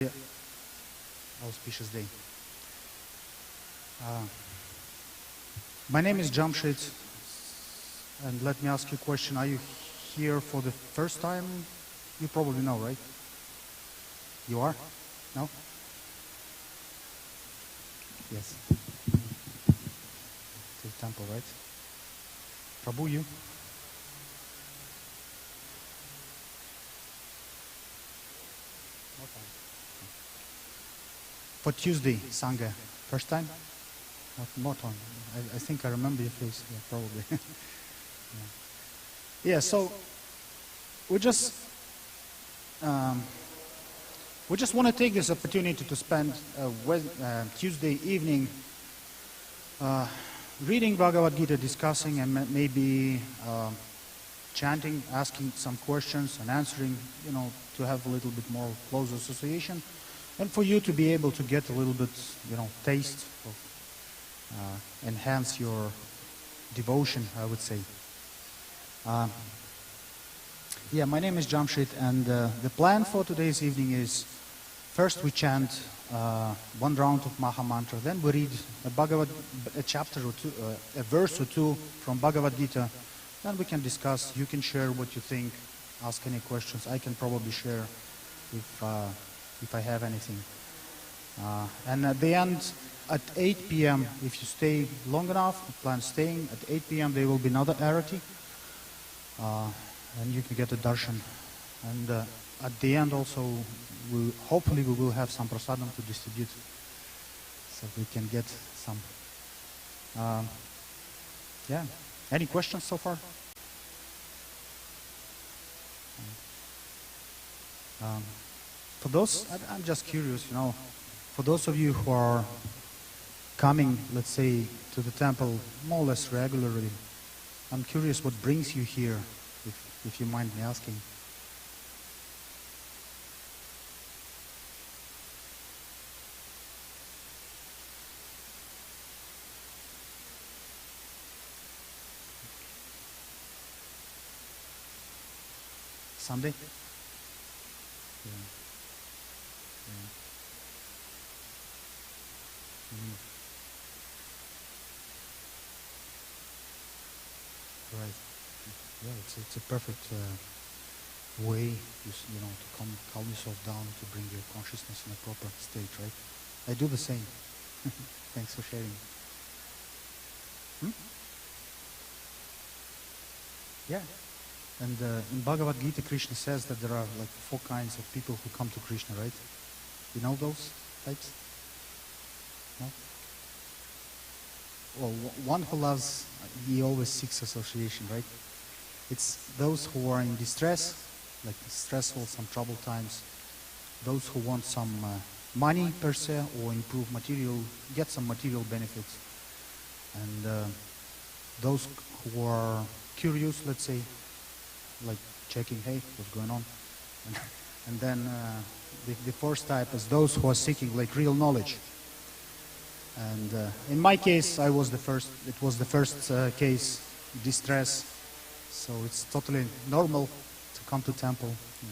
Yeah, auspicious day. Uh, my name is Jamshid, and let me ask you a question. Are you here for the first time? You probably know, right? You are? No? Yes. To the temple, right? Prabhu, you? For Tuesday, Sanga. First time? More time. I think I remember your face. Yeah, probably. Yeah, so we just um, we just want to take this opportunity to spend Tuesday evening reading Bhagavad Gita, discussing and maybe chanting, asking some questions and answering, to have a little bit more close association, and for you to be able to get a little bit, taste of, enhance your devotion, I would say. Yeah, my name is Jamshid, and the plan for today's evening is first we chant one round of Maha Mantra, then we read a chapter or two, a verse or two from Bhagavad Gita, then we can discuss. You can share what you think, ask any questions. I can probably share if I have anything. And at the end, at 8 p.m., if you stay long enough, you plan staying, at 8 p.m. there will be another arati, and you can get a darshan. And at the end also, hopefully we will have some prasadam to distribute, so we can get some. Yeah. Any questions so far? For those, I'm just curious, for those of you who are coming, let's say, to the temple more or less regularly, I'm curious what brings you here, if you mind me asking. Sunday? Yeah. Yeah. Right. Yeah, it's a perfect way, to calm yourself down, to bring your consciousness in a proper state, right? I do the same. Thanks for sharing. Yeah. And in Bhagavad Gita, Krishna says that there are like 4 kinds of people who come to Krishna, right? You know those types? No? Well, one who loves, he always seeks association, right? It's those who are in distress, like stressful, some troubled times. Those who want some money per se, or get some material benefits. And those who are curious, let's say, like checking, hey, what's going on? And then the first type is those who are seeking like real knowledge. And in my case, it was the first case, distress. So it's totally normal to come to temple. Yeah.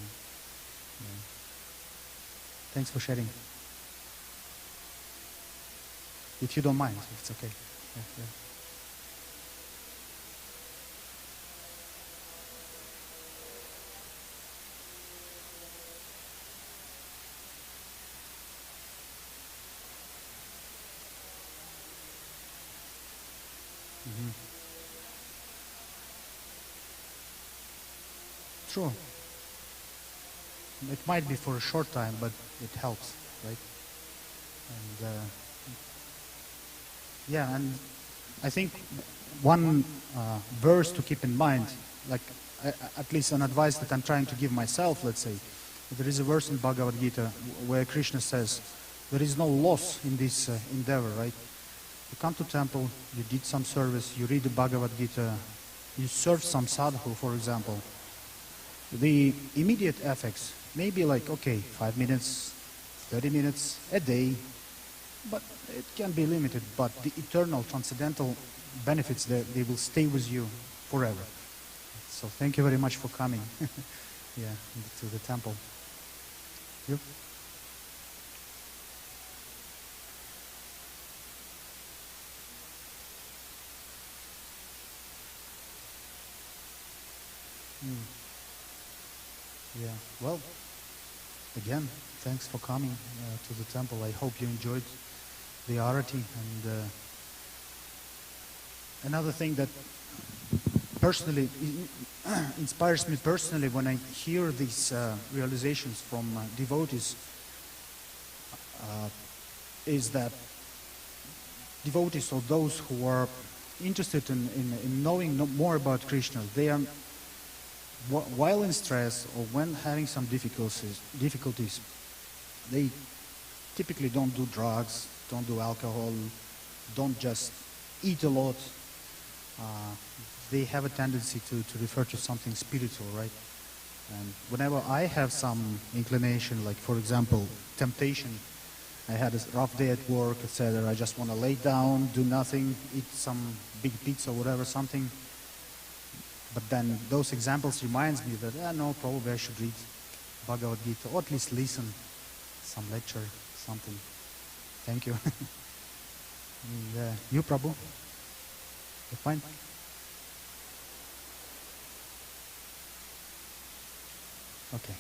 Thanks for sharing. If you don't mind, if it's okay. Yeah. True. It might be for a short time, but it helps, right? And yeah, and I think one verse to keep in mind, like at least an advice that I'm trying to give myself, let's say, there is a verse in Bhagavad Gita where Krishna says, there is no loss in this endeavor, right? You come to temple, you did some service, you read the Bhagavad Gita, you serve some sadhu, for example. The immediate effects may be like, okay, 5 minutes, 30 minutes, a day, but it can be limited. But the eternal, transcendental benefits, they will stay with you forever. So thank you very much for coming to the temple. You? Yeah. Well, again, thanks for coming to the temple. I hope you enjoyed the arati. And another thing that personally inspires me personally when I hear these realizations from devotees is that devotees or those who are interested in knowing more about Krishna, they are, while in stress or when having some difficulties, they typically don't do drugs, don't do alcohol, don't just eat a lot. They have a tendency to refer to something spiritual, right? And whenever I have some inclination, like for example, temptation, I had a rough day at work, etc. I just want to lay down, do nothing, eat some big pizza or whatever, something. But then those examples reminds me that, no, probably I should read Bhagavad Gita, or at least listen some lecture, something. Thank you. And, you, Prabhu? You're fine? Okay.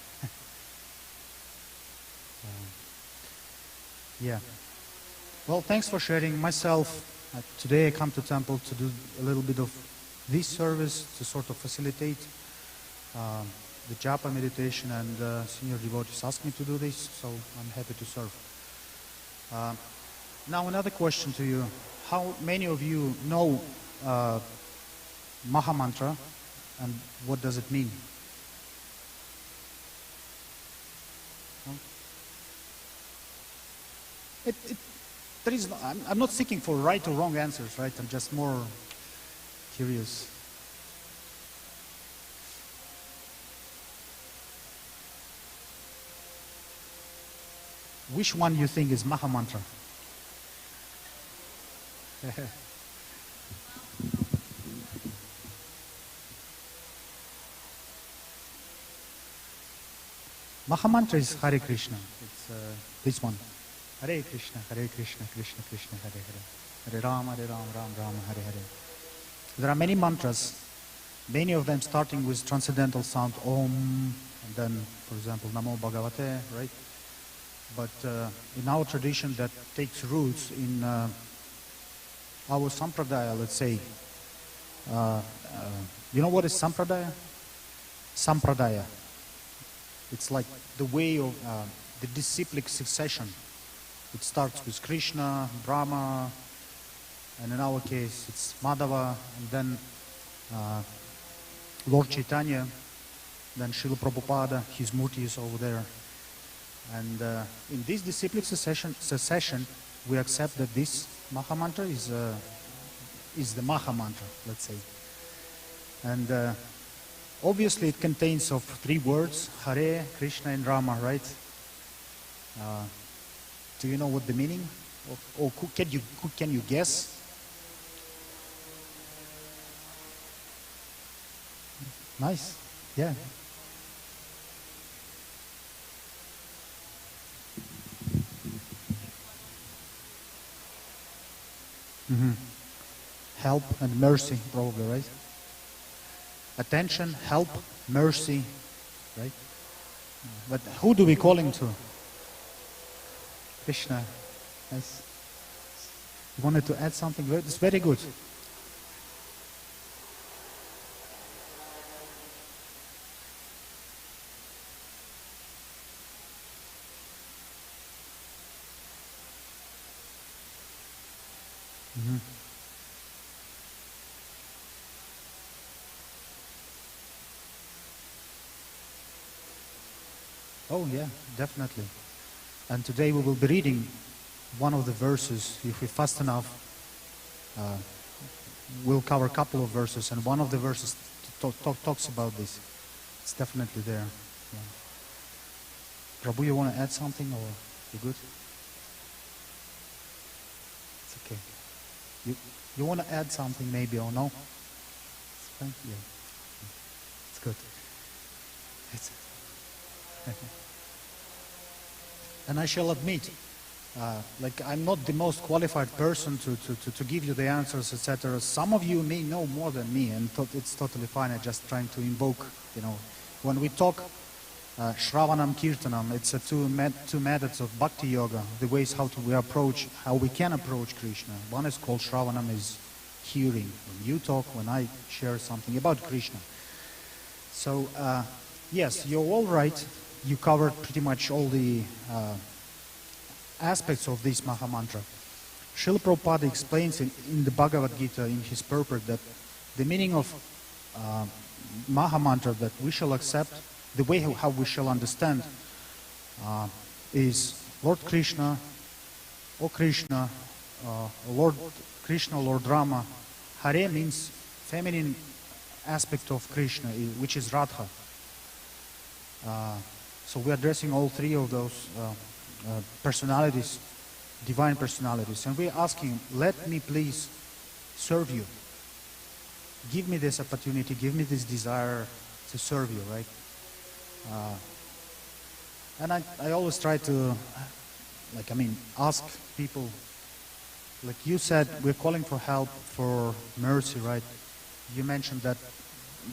Yeah. Well, thanks for sharing. Myself, today I come to temple to do a little bit of this service to sort of facilitate the japa meditation, and senior devotees asked me to do this, so I'm happy to serve. Now another question to you. How many of you know Maha Mantra, and what does it mean? There is I'm not seeking for right or wrong answers, right? I'm just more curious. Which one you think is Maha Mantra? Maha Mantra is Hare Krishna. It's this one. Hare Krishna, Krishna Krishna, Hare Hare. Hare Rama, Ram Ram, Hare Hare. There are many mantras, many of them starting with transcendental sound Om, and then, for example, Namo Bhagavate, right? But in our tradition that takes roots in our sampradaya, let's say. You know what is sampradaya? Sampradaya. It's like the way of the disciplic succession. It starts with Krishna, Brahma, and in our case it's Madhava, and then Lord Chaitanya, then Srila Prabhupada, his murti is over there. And in this disciplic succession, we accept that this Maha Mantra is the Maha Mantra, let's say. And obviously it contains of 3 words, Hare, Krishna and Rama, right? Do you know what the meaning? Or can you guess? Nice, yeah. Help and mercy, probably, right? Attention, help, mercy, right? But who do we call him to? Krishna. Nice. You wanted to add something? It's very good. Oh yeah, definitely. And today we will be reading one of the verses. If we fast enough, we'll cover a couple of verses, and one of the verses talks about this. It's definitely there. Yeah. Prabhu, you want to add something, or you good? It's okay. You want to add something maybe, or no? It's fine? Yeah. It's good. And I shall admit, Like I'm not the most qualified person to give you the answers, etc. Some of you may know more than me, and it's totally fine. I'm just trying to invoke, when we talk Shravanam Kirtanam, it's two methods of Bhakti Yoga, the ways how we can approach Krishna. One is called Shravanam, is hearing. When you talk, when I share something about Krishna. So, yes, you're all right. You covered pretty much all the aspects of this Maha Mantra. Srila Prabhupada explains in the Bhagavad Gita, in his purport, that the meaning of Maha Mantra that we shall accept, the way how we shall understand, is Lord Krishna, O Krishna, Lord Krishna, Lord Rama. Hare means feminine aspect of Krishna, which is Radha. So we're addressing all three of those personalities, divine personalities, and we're asking, let me please serve you. Give me this opportunity, give me this desire to serve you, right? And I always try to, ask people, like you said, we're calling for help, for mercy, right? You mentioned that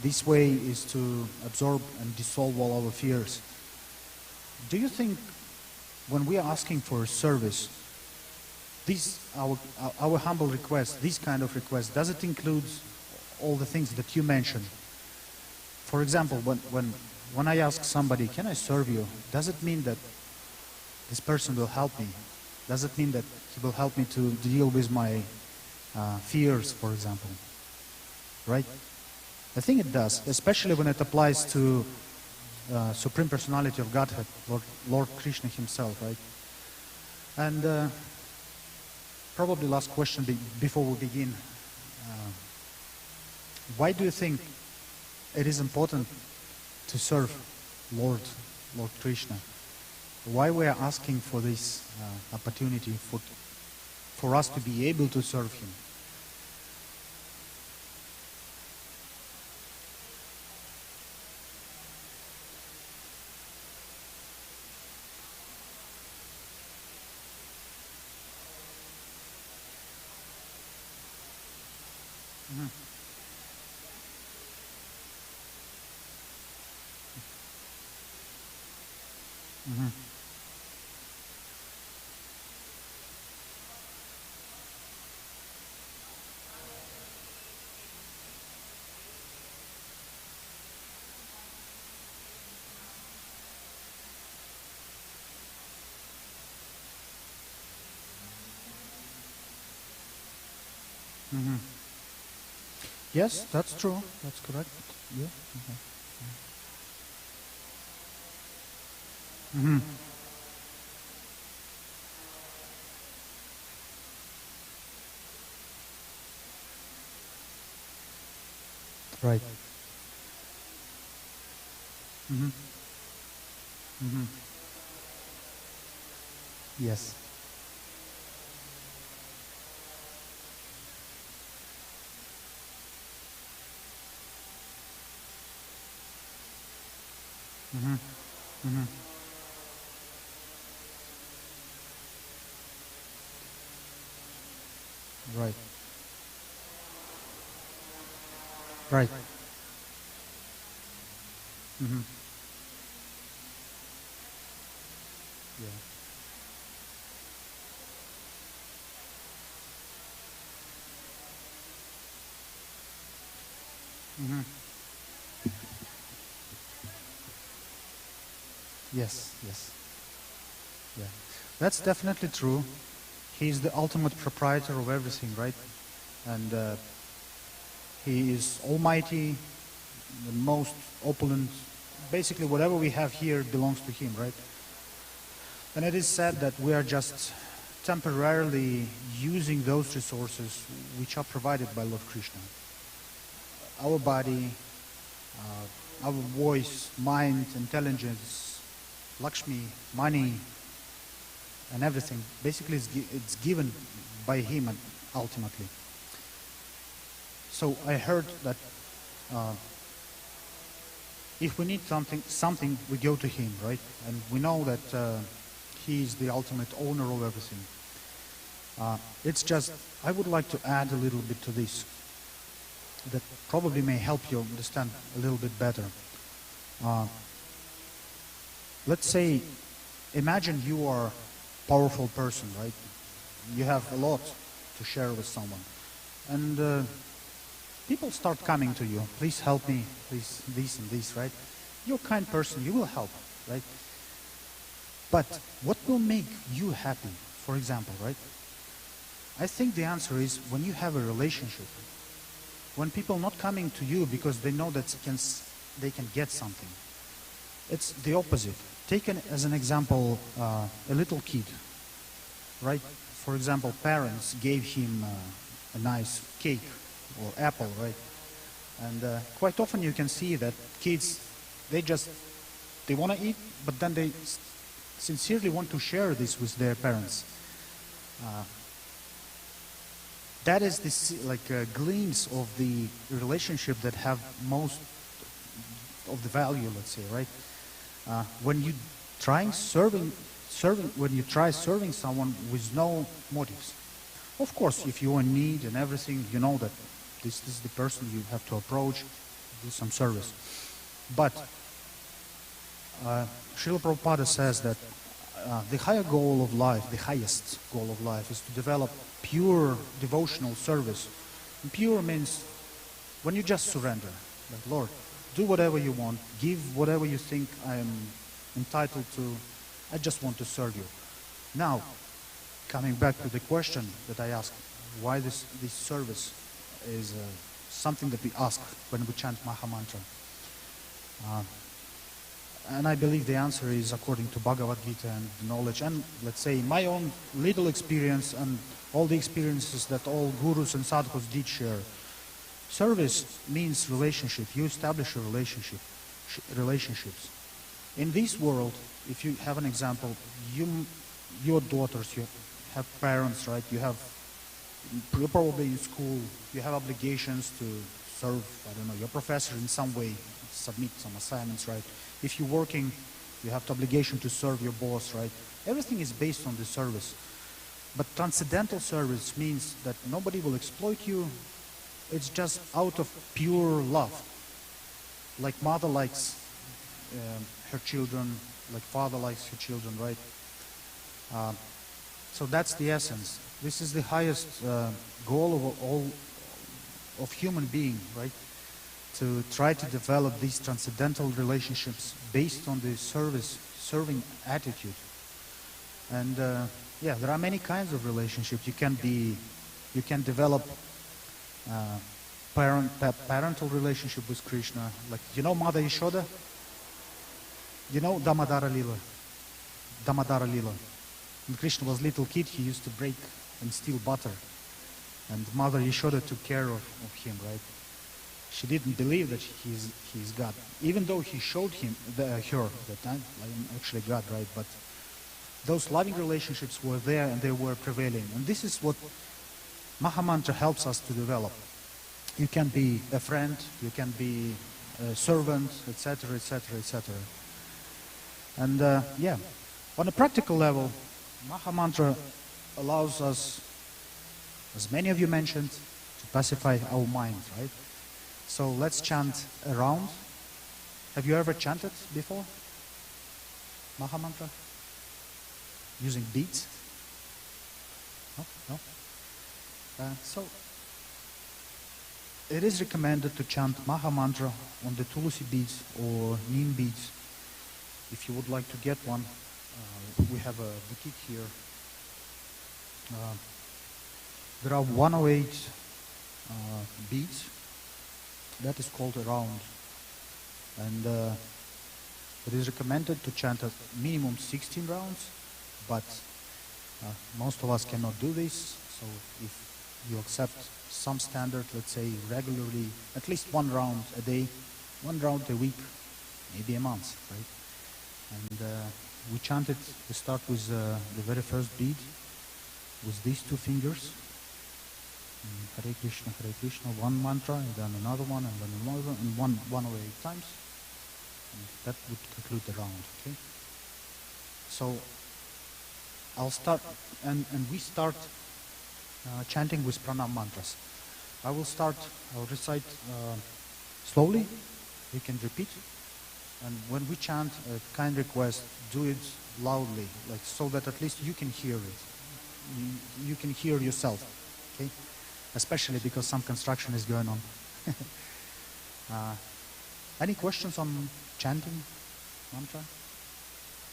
this way is to absorb and dissolve all our fears. Do you think when we are asking for service, our humble request, this kind of request, does it include all the things that you mentioned? For example, when I ask somebody, can I serve you? Does it mean that this person will help me? Does it mean that he will help me to deal with my fears, for example? Right? I think it does, especially when it applies to Supreme Personality of Godhead, Lord Krishna himself, right? And probably last question before we begin. Why do you think it is important to serve Lord Krishna? Why we are asking for this opportunity for us to be able to serve him? Mhm. Mhm. Mhm. Yes, that's true. That's correct. Yeah. Mhm. Right. Mhm. Mhm. Yes. Mhm. Mhm. Right. Right. Mhm. Yeah. Mhm. Yes. Yes. Yeah. That's definitely true. He's the ultimate proprietor of everything, right? And he is almighty, the most opulent. Basically, whatever we have here belongs to him, right? And it is said that we are just temporarily using those resources which are provided by Lord Krishna. Our body, our voice, mind, intelligence, Lakshmi, money, and everything. Basically, it's given by him ultimately. So I heard that if we need something, we go to him, right? And we know that He is the ultimate owner of everything. It's just, I would like to add a little bit to this that probably may help you understand a little bit better. Let's say, imagine you are a powerful person, right? You have a lot to share with someone. And people start coming to you, please help me, please this and this, right? You're a kind person, you will help, right? But what will make you happy, for example, right? I think the answer is when you have a relationship. When people not coming to you because they know that they can get something. It's the opposite. Taken as an example, a little kid, right? For example, parents gave him a nice cake or apple, right? And quite often you can see that kids, they want to eat, but then they sincerely want to share this with their parents. That is this like a glimpse of the relationship that have most of the value, let's say, right? When you try serving someone with no motives. Of course, if you're in need and everything, you know that this is the person you have to approach, do some service. But Srila Prabhupada says that the highest goal of life is to develop pure devotional service. And pure means when you just surrender, like, Lord, do whatever you want, give whatever you think I am entitled to, I just want to serve you. Now, coming back to the question that I asked, why this service is something that we ask when we chant Maha Mantra. And I believe the answer is according to Bhagavad Gita and the knowledge and, let's say, my own little experience and all the experiences that all gurus and sadhus did share. Service means relationship. You establish a relationships. In this world, if you have an example, your daughters, you have parents, right? You're probably in school, you have obligations to serve, I don't know, your professor in some way, submit some assignments, right? If you're working, you have the obligation to serve your boss, right? Everything is based on the service. But transcendental service means that nobody will exploit you. It's just out of pure love. Like mother likes her children, like father likes her children, right? So that's the essence. This is the highest goal of human being, right? To try to develop these transcendental relationships based on the serving attitude. And yeah, there are many kinds of relationships. You can develop parental relationship with Krishna. Like, you know Mother Yashoda? You know Damadara Lila? When Krishna was a little kid, he used to break and steal butter. And Mother Yashoda took care of him, right? She didn't believe that he's God. Even though he showed her that I am actually God, right? But those loving relationships were there and they were prevailing. And this is what Maha Mantra helps us to develop. You can be a friend, you can be a servant, etc., etc., etc. And yeah, on a practical level, Maha Mantra allows us, as many of you mentioned, to pacify our mind, right? So let's chant a round. Have you ever chanted before? Maha Mantra? Using beads? No? So it is recommended to chant Maha Mantra on the Tulsi beads or Neem beads. If you would like to get one, we have a boutique here. There are 108 beads. That is called a round. And it is recommended to chant a minimum 16 rounds, but most of us cannot do this. So if you accept some standard, let's say regularly, at least 1 round a day, 1 round a week, maybe a month, right? And we start with the very first bead, with these 2 fingers. Hare Krishna, 1 mantra, and then another one, and then another one, and 108 times. And that would conclude the round, okay? So I'll start, and we start chanting with pranam mantras. I'll recite slowly, we can repeat, and when we chant, a kind request, do it loudly, like so that at least you can hear it. You can hear yourself, okay? Especially because some construction is going on. Any questions on chanting mantra?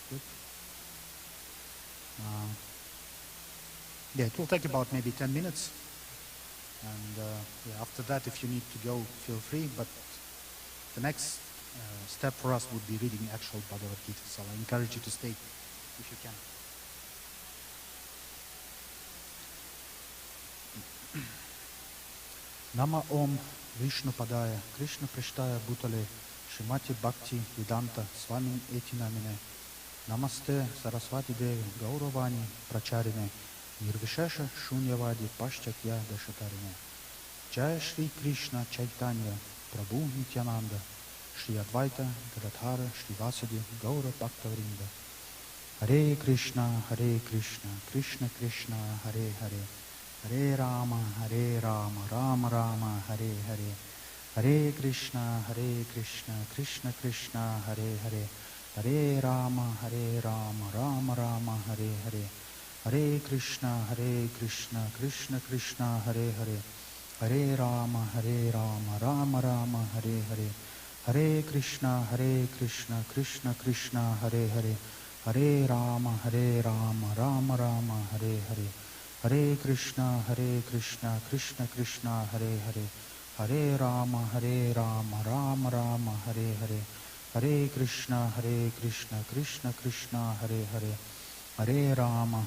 Good. Yeah, it will take about maybe 10 minutes. And yeah, after that, if you need to go, feel free. But the next step for us would be reading actual Bhagavad Gita. So I encourage you to stay if you can. Nama Om Vishnu Padaya Krishna Prishtaya Bhutale Shrimati Bhakti Vedanta Swami Eti Namine Namaste Saraswati Devi Gauravani Pracharine Nirvishesha Shunyavadi Paschatya Dashatarine Jaya Shri Krishna Chaitanya Prabhu Nityananda Shri Advaita Gadadhara Shri Vasadi Gaura Bhaktavrinda Hare Krishna Krishna Krishna Hare Hare Hare Rama Rama Rama Hare Hare Hare Krishna Krishna Krishna Hare Hare Hare Rama Rama Rama Hare Hare Hare Krishna Krishna Krishna Hare Hare Hare Rama Rama Rama Hare Hare Hare Krishna Krishna Krishna Hare Hare Hare Rama Rama Rama Hare Hare Hare Krishna Krishna Krishna Hare Hare Hare Rama Rama Rama Hare Hare Hare Krishna Krishna Krishna Hare Hare Hare Rama Rama Rama Hare Hare Hare Krishna Krishna Krishna Hare Hare Hare Rama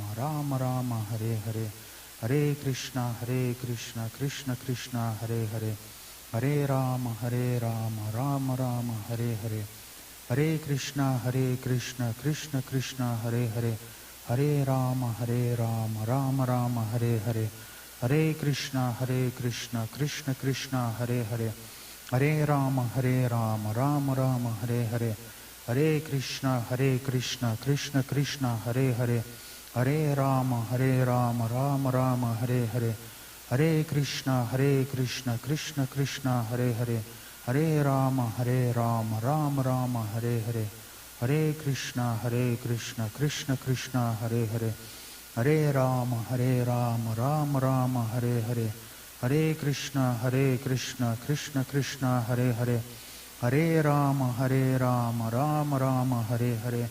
Rama Rama Hare Hare Hare Krishna Krishna Krishna Hare Hare Hare Rama Rama Rama Hare Hare Hare Krishna Krishna Krishna Hare Hare Hare Rama Rama Rama Hare Hare Hare Krishna Krishna Krishna Hare Hare Hare Rama Rama Rama Hare Hare Hare Krishna Krishna Krishna Hare Hare Hare Rama Rama Rama Hare Hare Hare Krishna Krishna Krishna Hare Hare Hare Rama Rama Rama Hare Hare Hare Krishna Krishna Krishna Hare Hare Hare Rama Rama Rama Hare Hare Hare Krishna Krishna Krishna Hare Hare Hare Rama Rama Rama Hare Hare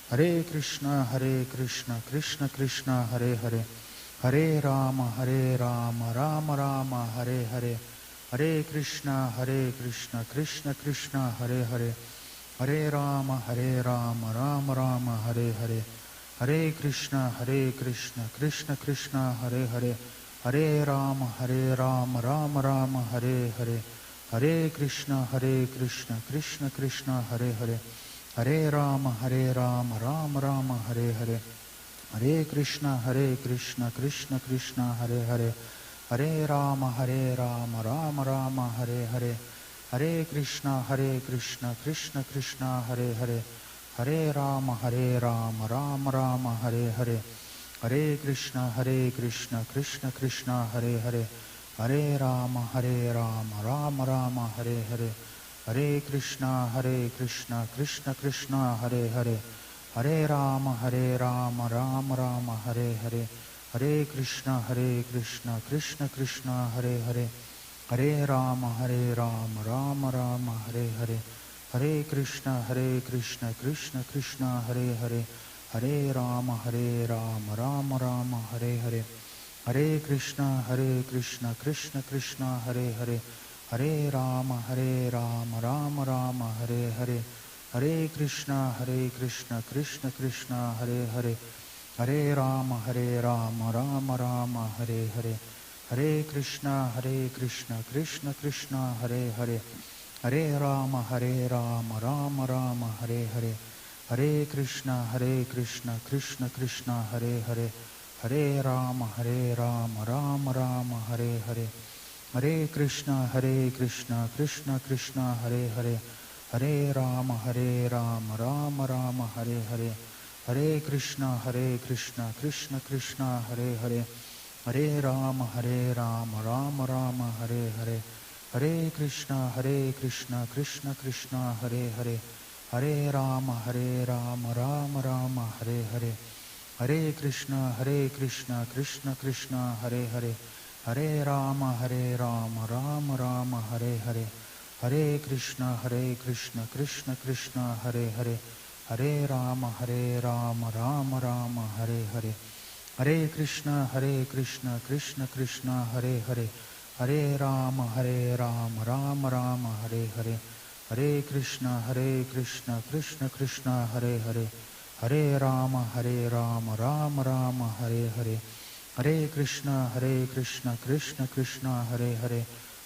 Hare Krishna Krishna Krishna Hare Hare Hare Rama Rama Rama Hare Hare Hare Krishna Krishna Krishna Hare Hare Hare Rama Rama Rama Hare Hare Hare Krishna Krishna Krishna Hare Hare Hare Rama Rama Rama Hare Hare Hare Krishna Krishna Krishna Hare Hare Hare Rama Rama Rama Hare Hare Hare Krishna Krishna Krishna Hare Hare Hare Rama Rama Rama Hare Hare Hare Krishna Krishna Krishna Hare Hare Hare Rama Rama Rama Hare Hare Hare Krishna Krishna Krishna Hare Hare Hare Rama Rama Rama Hare Hare Hare Krishna Krishna Krishna Hare Hare Hare Rama Rama Rama Hare Hare Hare Krishna Krishna Krishna Hare Hare Hare Rama Rama Rama Hare Hare Hare Krishna Krishna Krishna Hare Hare Hare Rama Rama Rama Hare Hare Hare Krishna Krishna Krishna Hare Hare Hare Rama Rama Rama Hare Hare Hare Krishna Krishna Krishna Hare Hare Hare Rama Rama Rama Hare Hare Hare Krishna Krishna Krishna Hare Hare Hare Rama Rama Rama Hare Hare Hare Krishna Krishna Krishna Hare Hare Hare Rama Rama Rama Hare Hare Hare Krishna Krishna Krishna Hare Hare, Hare Rama Rama Rama Hare Hare, Hare Krishna Krishna Krishna Hare Hare, Hare Rama Rama Rama Hare Hare, Hare Krishna Krishna Krishna Hare Hare, Hare Rama Rama Rama Hare Hare, Hare Krishna Krishna Krishna Hare Hare, Hare Rama Rama Rama Hare Hare, Hare Krishna Krishna Krishna Hare Hare, Hare Rama Rama Rama Hare Hare, Hare Krishna Krishna Krishna Hare Hare, Hare Rama Rama Rama Hare Hare, Hare Krishna Krishna Krishna Hare Hare, Hare Rama Rama Rama Hare Hare, Hare Krishna Krishna Krishna Hare Hare,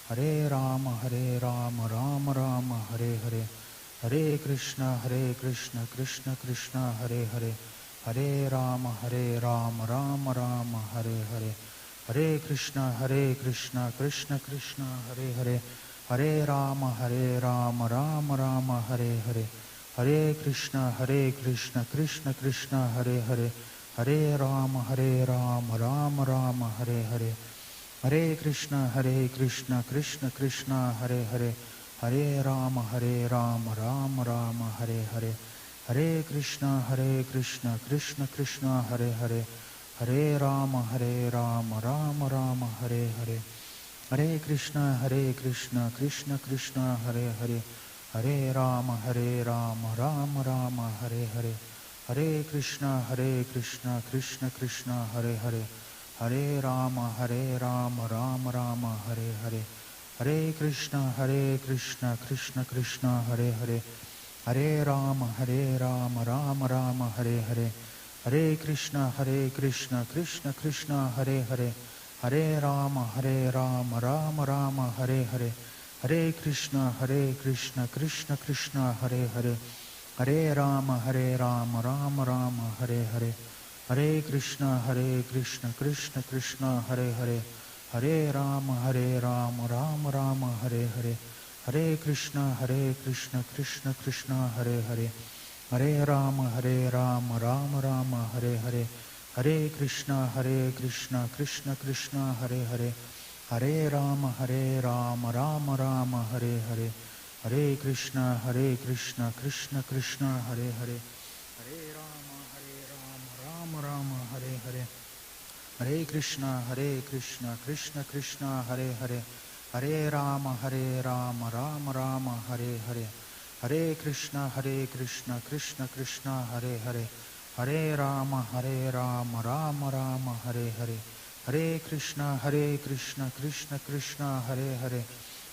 Hare Rama Rama Rama Hare Hare, Hare Krishna Krishna Krishna Hare Hare, Hare Rama Rama Rama Hare Hare, Hare Krishna Krishna Krishna Hare Hare, Hare Rama Rama Rama Hare Hare, Hare Krishna Krishna Krishna Hare Hare, Hare Rama Rama Rama Hare Hare, Hare Krishna Krishna Krishna Hare Hare, Hare Rama Rama Rama Hare Hare, Hare Krishna Krishna Krishna Hare Hare, Hare Rama Rama Rama Hare Hare, Hare Krishna Krishna Krishna Hare Hare, Hare Rama Rama Rama Hare Hare, Hare Krishna Krishna Krishna Hare Hare, Hare Rama Rama Rama Hare Hare, Hare Krishna Krishna Krishna Hare Hare, Hare Rama Rama Rama Hare Hare, Hare Krishna Krishna Krishna Hare Hare, Hare Rama Rama Rama Hare Hare, Hare Krishna Krishna Krishna Hare Hare, Hare Rama Rama Rama Hare Hare, Hare Krishna Krishna Krishna Hare Hare, Hare Rama Rama Rama Hare Hare, Hare Krishna Krishna Krishna Hare Hare, Hare Rama Rama Rama Hare Hare, Hare Krishna Krishna Krishna Hare Hare, Hare Rama Rama Rama Hare Hare, Hare Krishna Krishna Krishna Hare Hare, Hare Rama Rama Rama Hare Hare, Hare Krishna Krishna Krishna Hare Hare, Hare Rama Rama Rama Hare Hare, Hare Krishna Krishna Krishna Hare Hare, Hare Rama Rama Rama Hare Hare, Hare Krishna Krishna Krishna Hare Hare,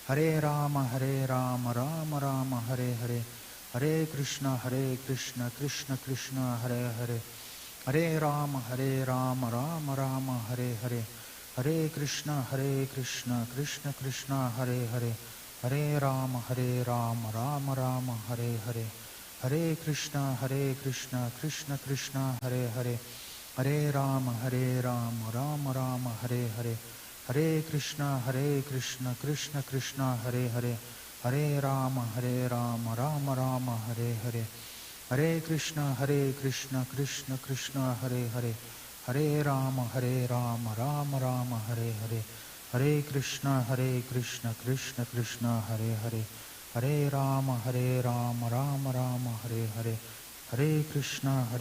Hare Rama Rama Rama Hare Hare, Hare Krishna Krishna Krishna Hare Hare, Hare Rama Rama Rama Hare Hare, Hare Krishna Krishna Krishna Hare Hare, Hare Rama Rama Rama Hare Hare, Hare Krishna Krishna Krishna Hare Hare, Hare Rama Rama Rama Hare Hare, Hare Krishna Krishna Krishna Hare Hare, Hare Rama Rama Rama Hare Hare, Hare Krishna Krishna Krishna Hare Hare, Hare Rama Rama Rama Hare Hare, Hare Krishna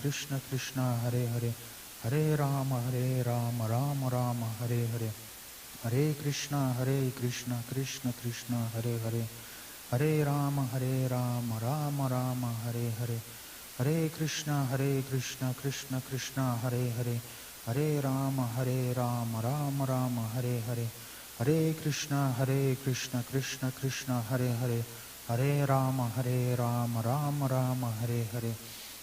Krishna Krishna Hare Hare, Hare Rama Rama Rama Hare Hare, Hare Krishna Krishna Krishna Hare Hare, Hare Rama Rama Rama Hare Hare, Hare Krishna Krishna Krishna Hare Hare, Hare Rama Rama Rama Hare Hare, Hare Krishna Krishna Krishna Hare Hare, Hare Rama Rama Rama Hare Hare, Hare Krishna Krishna Krishna Hare Hare, Hare Rama Rama Rama Hare Hare,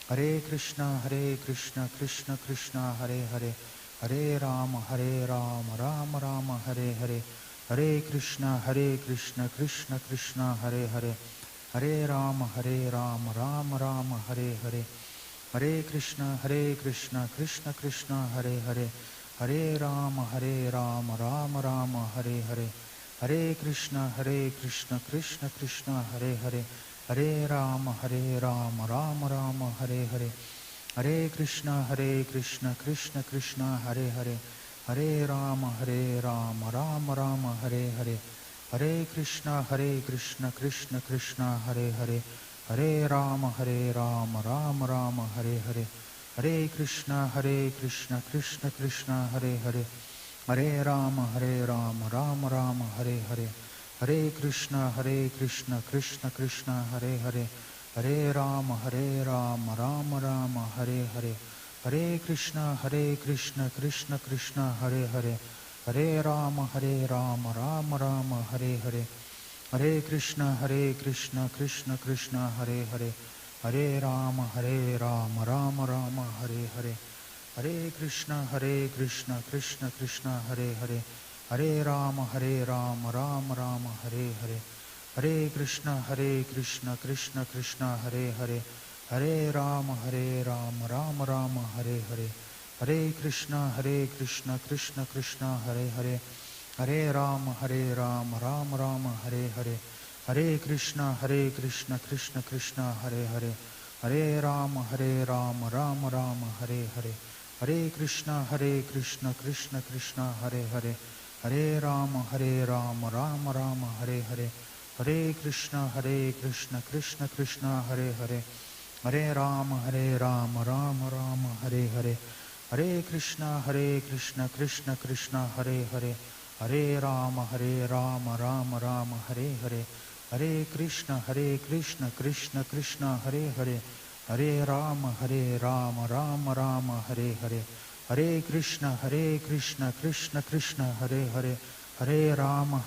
Hare Krishna Krishna Krishna Hare Hare, Hare Rama Rama Rama Hare Hare, Hare Krishna Krishna Krishna Hare Hare, Hare Rama Rama Rama Hare Hare, Hare Krishna Krishna Krishna Hare Hare, Hare Rama, Rama Rama, Hare Hare. Hare Krishna, Krishna Krishna, Hare Hare. Hare Rama, Rama Rama, Hare Hare. Hare Krishna, Krishna Krishna, Hare Hare. Hare Rama, Rama Rama, Hare Hare. Hare Krishna, Krishna Krishna, Hare Hare. Hare Rama, Rama Rama, Hare Hare. Hare Krishna, Krishna Krishna, Hare Hare. Hare Rama, Rama Rama, Hare Hare. Hare Krishna, Krishna Krishna, Hare Hare. Hare Rama, Rama Rama, Hare Hare. Hare Krishna, Krishna Krishna, Hare Hare. Hare Rama, Rama Rama, Hare Hare. Hare Krishna, Krishna Krishna, Hare Hare. Hare Rama, Rama Rama, Hare Hare. Hare Krishna, Krishna Krishna, Hare Hare. Hare Rama, Rama Rama, Hare Hare. Hare Krishna, Krishna Krishna, Hare Hare. Hare Rama, Rama Rama, Hare Hare. Hare Krishna, Krishna Krishna, Hare Hare. Hare Rama, Rama Rama, Hare Hare. Hare Krishna, Krishna Krishna, Hare Hare. Hare Rama, Rama Rama, Hare Hare. Hare Krishna, Krishna Krishna, Hare Hare. Hare Rama, Rama Rama, Hare Hare. Hare Krishna, Krishna Krishna, Hare Hare. Hare Rama, Rama Rama, Hare Hare. Hare Krishna, Krishna Krishna, Hare Hare. Hare Rama, Rama Rama, Hare Hare. Hare Krishna, Krishna Krishna, Hare Hare. Hare Rama, Rama Rama, Hare Hare. Hare Krishna, Krishna Krishna, Hare Hare. Hare Rama, Rama Rama, Hare Hare. Hare Krishna, Krishna Krishna, Hare Hare. Hare Rama,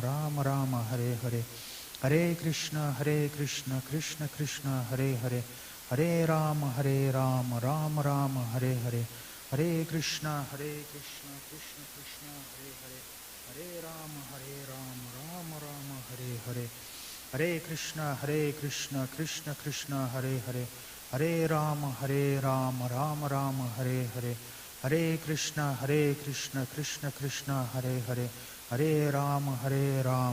Rama Rama, Hare Hare. Hare Krishna, Krishna Krishna, Hare Hare. Hare Rama, Rama Rama, Hare Hare. Hare Krishna, Krishna Krishna, Hare Hare. Hare Rama, Rama Rama, Hare Hare. Hare Krishna, Krishna Krishna, Hare Hare. Hare Rama,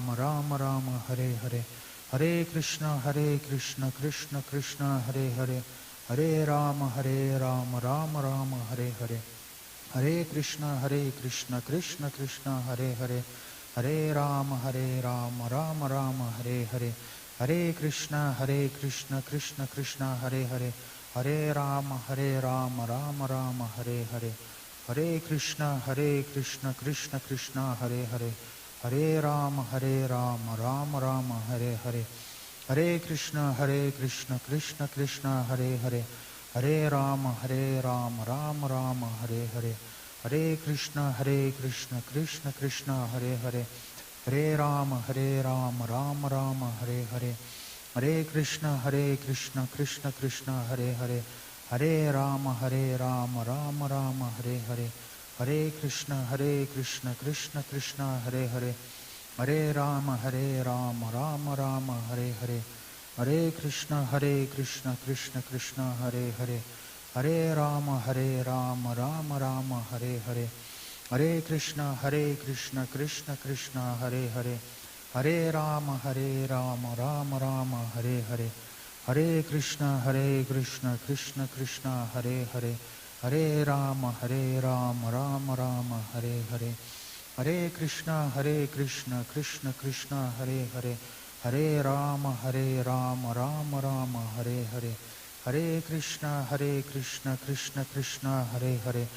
Rama Rama, Hare Hare. Hare Krishna, Krishna Krishna, Hare Hare. Hare Rama, Rama Rama, Hare Hare. Hare Krishna, Krishna Krishna, Hare Hare. Hare Rama, Rama Rama, Hare Hare. Hare Krishna, Krishna Krishna, Hare Hare. Hare Rama, Rama Rama, Hare Hare. Hare Krishna, Krishna Hare Hare. Hare Rama, Rama Rama, Hare Hare. Hare Krishna, Krishna Krishna, Hare Hare. Hare Rama, Rama Rama, Hare Hare. Hare Krishna, Krishna Krishna, Hare Hare. Hare Rama, Rama Rama, Hare Hare. Hare Krishna, Krishna Krishna, Hare Hare. Hare Rama, Rama Rama, Hare Hare. Hare Krishna, Krishna Krishna, Hare Hare. Hare Rama, Rama Rama, Hare Hare. Hare Krishna, Krishna Krishna, Hare Hare. Hare Rama, Rama Rama, Hare Hare. Hare Krishna, Krishna Krishna, Hare Hare. Hare Rama, Rama Rama, Hare Hare. Hare Krishna, Krishna Krishna, Hare Hare. Hare Rama, Rama Rama, Hare Hare. Hare Krishna, Krishna Krishna, Hare Hare. Hare Rama, Rama Rama, Hare Hare. Hare Krishna, Krishna Krishna, Hare Hare.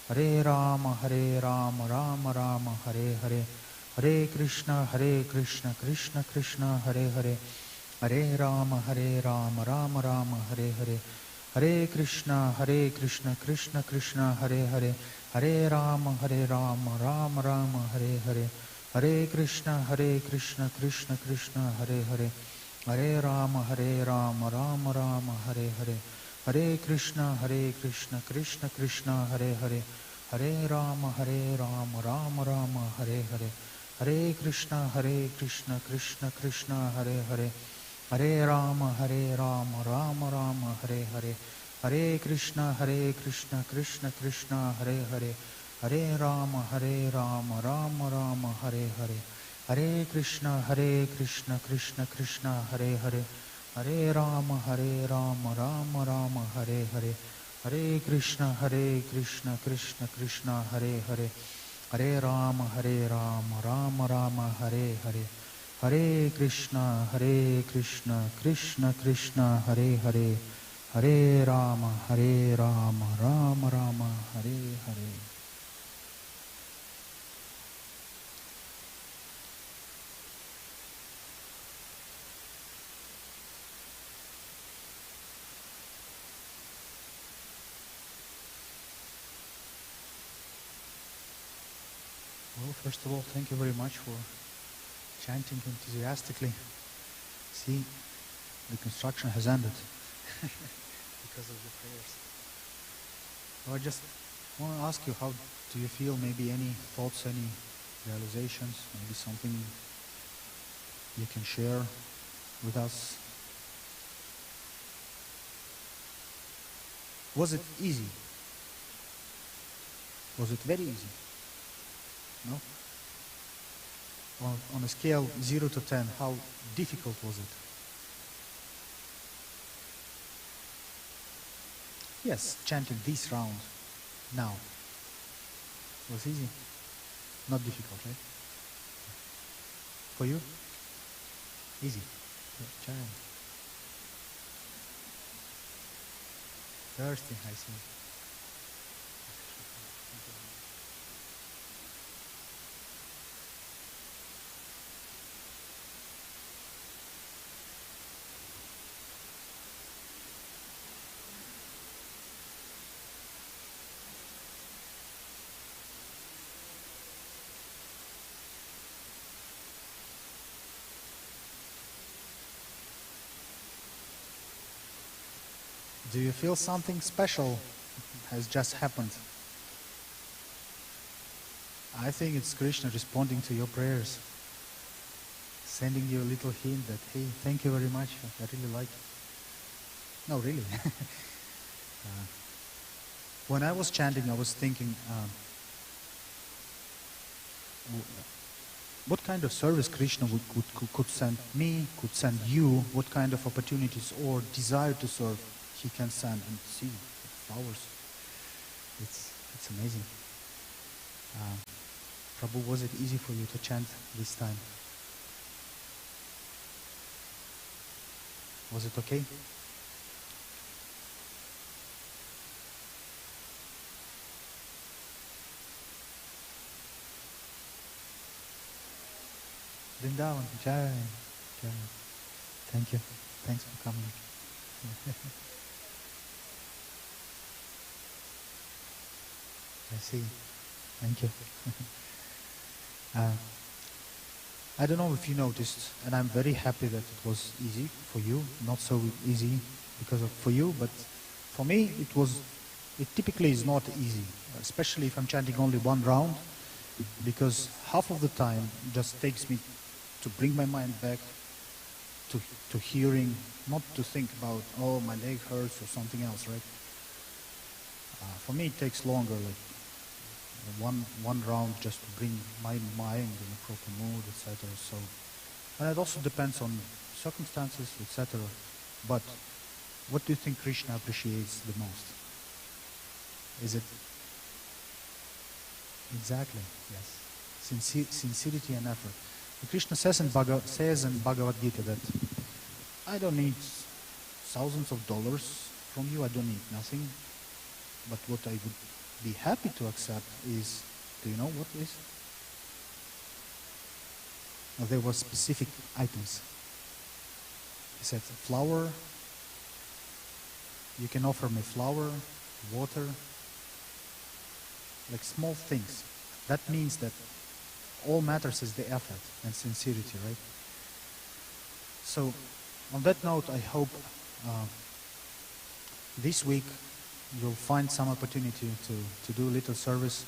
Hare Rama, Rama Rama, Hare Hare. Hare Krishna, Krishna Krishna, Hare Hare. Hare Rama, Rama Rama, Hare Hare. Hare Krishna, Krishna Krishna, Hare Hare. Hare Rama, Rama Rama, Hare Hare. Hare Krishna, Krishna Krishna, Hare Hare. Hare Rama, Rama Rama, Hare Hare. Hare Krishna, Krishna Krishna, Hare Hare. Hare Rama, Rama Rama, Hare Hare. Hare Krishna, Krishna Krishna, Hare Hare. Hare Rama, Rama Rama, Hare Hare. Hare Krishna, Krishna Krishna, Hare Hare. Hare Rama, Rama Rama, Hare Hare. Hare Krishna, Krishna Krishna, Hare Hare. Hare Rama, Rama Rama, Hare Hare. Hare Krishna, Krishna Krishna, Hare Hare. Hare Rama, Rama Rama, Hare Hare. Hare Krishna, Krishna Krishna, Hare Hare. Hare Rama, Rama Rama, Hare Hare. Well, first of all, thank you very much for chanting enthusiastically. See, the construction has ended because of your prayers. Well, I just want to ask you, how do you feel? Maybe any thoughts, any realizations, maybe something you can share with us? Was it easy? Was it very easy? No? On a scale 0 to 10, how difficult was it? Yes, chanting this round now was easy. Not difficult, right? For you? Easy. Chant. Thirsty, I see. Do you feel something special has just happened? I think it's Krishna responding to your prayers, sending you a little hint that, hey, thank you very much, I really like it. No, really. When I was chanting, I was thinking, what kind of service Krishna could send me, could send you, what kind of opportunities or desire to serve he can send, and see the flowers. It's amazing. Prabhu, was it easy for you to chant this time? Was it okay? Vrindavan, Jai. Jai. Thank you. Thanks for coming. I see. Thank you. I don't know if you noticed, and I'm very happy that it was easy for you, not so easy because of for you, but for me it typically is not easy, especially if I'm chanting only one round, because half of the time just takes me to bring my mind back to hearing, not to think about, oh, my leg hurts or something else, right? For me it takes longer, like one round just to bring my mind in a proper mood, etc. So, and it also depends on circumstances, etc. But what do you think Krishna appreciates the most? Is it exactly, yes, sincerity and effort? And Krishna says in Bhagavad Gita that I don't need thousands of dollars from you. I don't need nothing. But what I would be happy to accept is, do you know what is? Now, there were specific items. He said, flour, you can offer me flour, water, like small things. That means that all matters is the effort and sincerity, right? So, on that note, I hope this week you'll find some opportunity to do a little service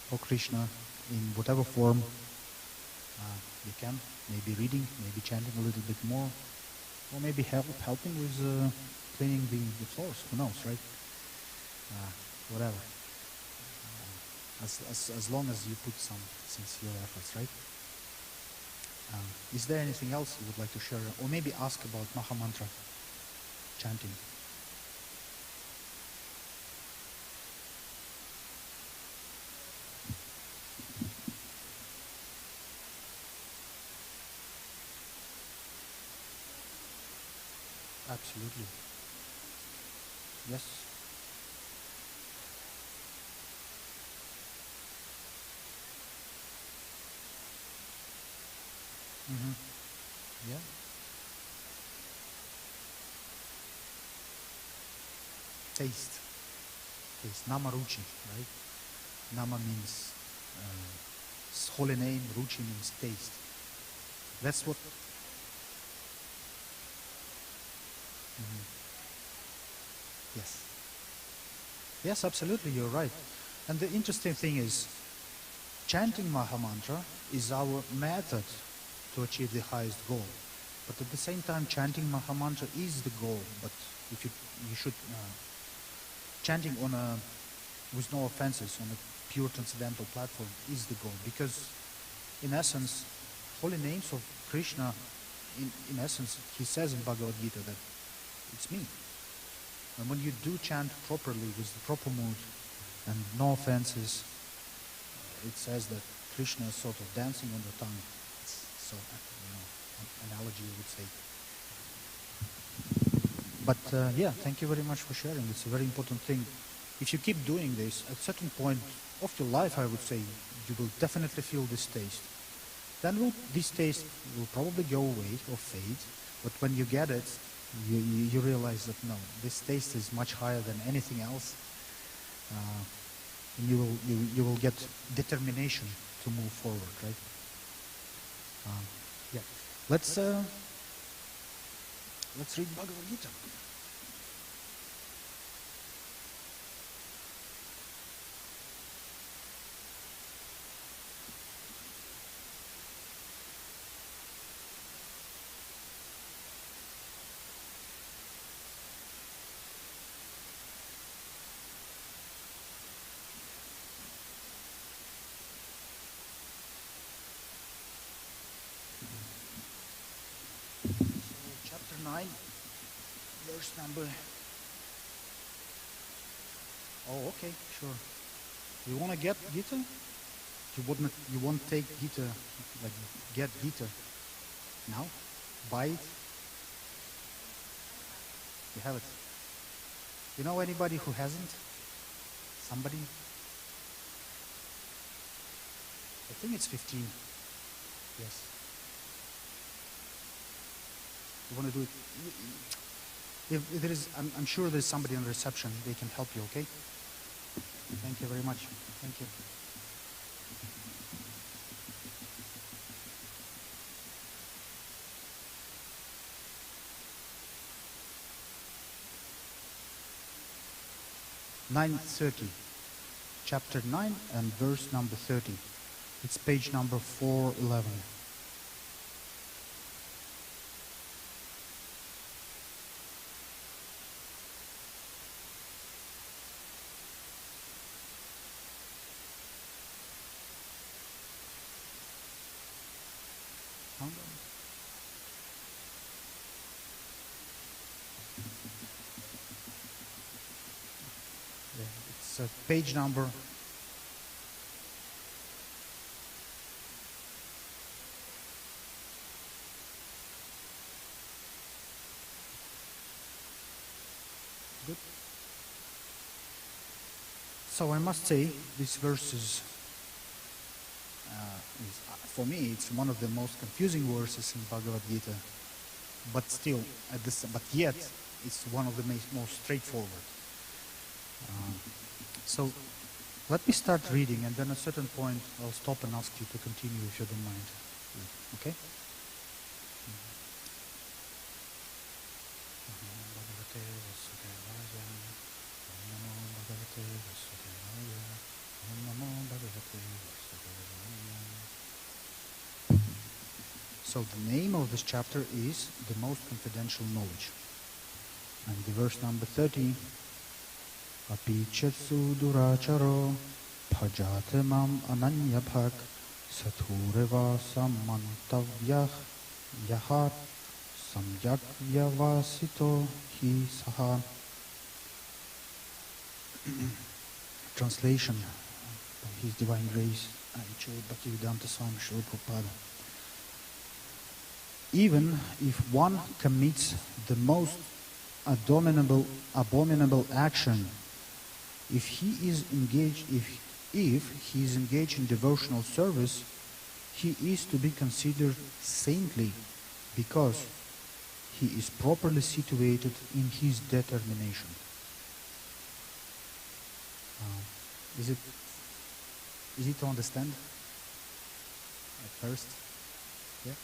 for Krishna in whatever form you can. Maybe reading, maybe chanting a little bit more, or maybe helping with cleaning the floors. Who knows, right? Whatever. as long as you put some sincere efforts, right? Is there anything else you would like to share, or maybe ask about Maha Mantra chanting? Absolutely. Yes. Mm-hmm. Yeah. Taste. Taste. Nama Ruchi, right? Nama means holy name, Ruchi means taste. That's what. Mhm. Yes. Yes, absolutely, you're right. And the interesting thing is, chanting Maha Mantra is our method to achieve the highest goal. But at the same time, chanting Maha Mantra is the goal. But if you should chanting on a, with no offenses, on a pure transcendental platform is the goal, because in essence, holy names of Krishna, in essence, he says in Bhagavad Gita that it's me. And when you do chant properly with the proper mood and no offenses, it says that Krishna is sort of dancing on the tongue. It's so, an analogy you would say. But yeah, thank you very much for sharing. It's a very important thing. If you keep doing this, at a certain point of your life, I would say, you will definitely feel this taste. Then this taste will probably go away or fade. But when you get it, you realize that no, this taste is much higher than anything else. And you will get determination to move forward, right? Yeah. Let's read Bhagavad Gita. So chapter 9, verse number. Oh, okay, sure. You want to get Gita? You won't take Gita, like get Gita now? Buy it? You have it. You know anybody who hasn't? Somebody? I think it's 15. Yes. You want to do it? If there is, I'm sure there's somebody on reception. They can help you, okay? Thank you very much. Thank you. (9:30), chapter 9 and verse number 30. It's page number 411. It's page number. Good. So I must say, this verse is for me, it's one of the most confusing verses in Bhagavad Gita. But still, but yet, it's one of the most straightforward. So let me start reading, and then at a certain point I'll stop and ask you to continue if you don't mind. Okay? So the name of this chapter is The Most Confidential Knowledge. And the verse number 30. Api chetsu duracharo Bhajate mam ananya bhak sathureva samantavyah yahat samyak vyavasito hi saha. Translation by His Divine Grace, Acharya Bhaktivedanta Swami Srila Prabhupada. Even if one commits the most abominable action, if he is engaged in devotional service, he is to be considered saintly because he is properly situated in his determination. Is it easy to understand at first? Yeah?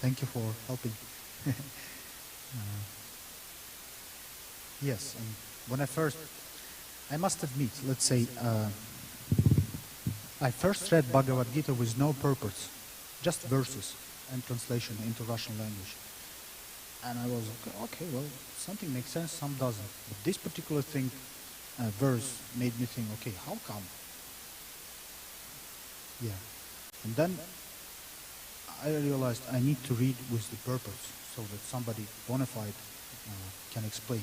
Thank you for helping. Yes, and when I must admit, let's say, I first read Bhagavad Gita with no purpose, just verses and translation into Russian language. And I was, okay, well, something makes sense, some doesn't. But this particular verse made me think, okay, how come? Yeah. And then I realized I need to read with the purpose so that somebody bona fide can explain.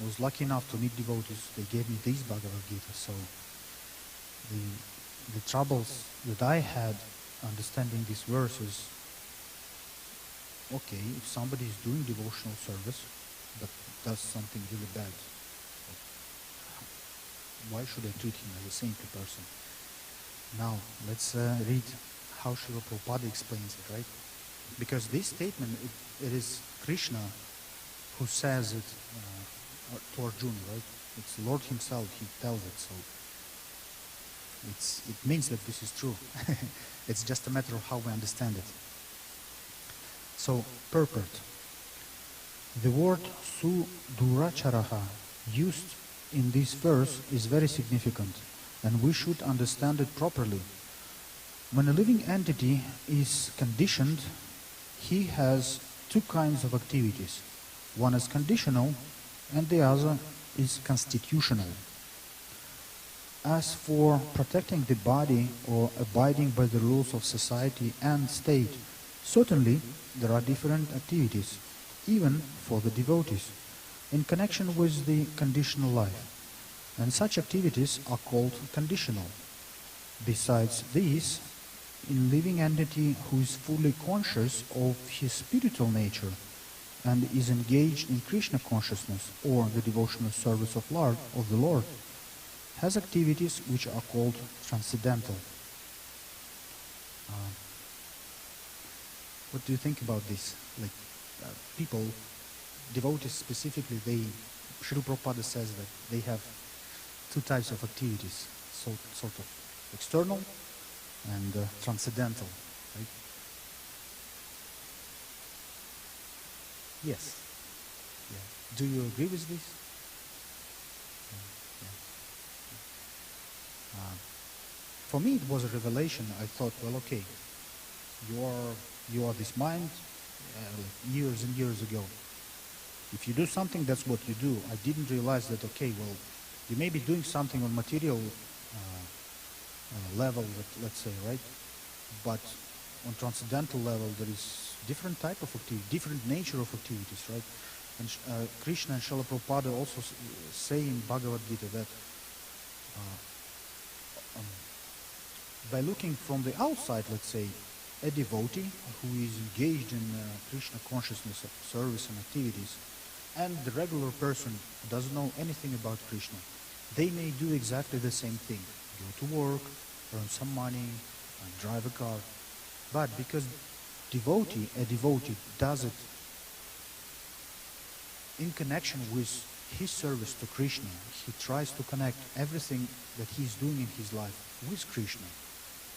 I was lucky enough to meet devotees. They gave me these Bhagavad Gita. So the troubles that I had understanding these verses, okay, if somebody is doing devotional service but does something really bad, why should I treat him as a saintly person? Now, let's read how Srila Prabhupada explains it, right? Because this statement, it is Krishna who says it to Arjuna, right? It's Lord himself, he tells it, so it means that this is true. It's just a matter of how we understand it. So, purport. The word suduracharaha used in this verse is very significant, and we should understand it properly. When a living entity is conditioned, he has two kinds of activities. One is conditional, and the other is constitutional. As for protecting the body or abiding by the rules of society and state, certainly there are different activities, even for the devotees, in connection with the conditional life. And such activities are called conditional. Besides these, in living entity who is fully conscious of his spiritual nature and is engaged in Krishna consciousness or the devotional service of the Lord, has activities which are called transcendental. What do you think about this? Like people, devotees specifically, Srila Prabhupada says that they have two types of activities, sort of external and transcendental, right? Yes. Yeah. Do you agree with this? For me, it was a revelation. I thought, well, okay, you are this mind years and years ago. If you do something, that's what you do. I didn't realize that, okay, well, you may be doing something on material level, let's say, right? But on transcendental level, there is different type of activity, different nature of activities, right? And Krishna and Srila Prabhupada also say in Bhagavad Gita that by looking from the outside, let's say, a devotee who is engaged in Krishna consciousness of service and activities, and the regular person who doesn't know anything about Krishna, they may do exactly the same thing. Go to work, earn some money, and drive a car. But because a devotee does it in connection with his service to Krishna, he tries to connect everything that he's doing in his life with Krishna.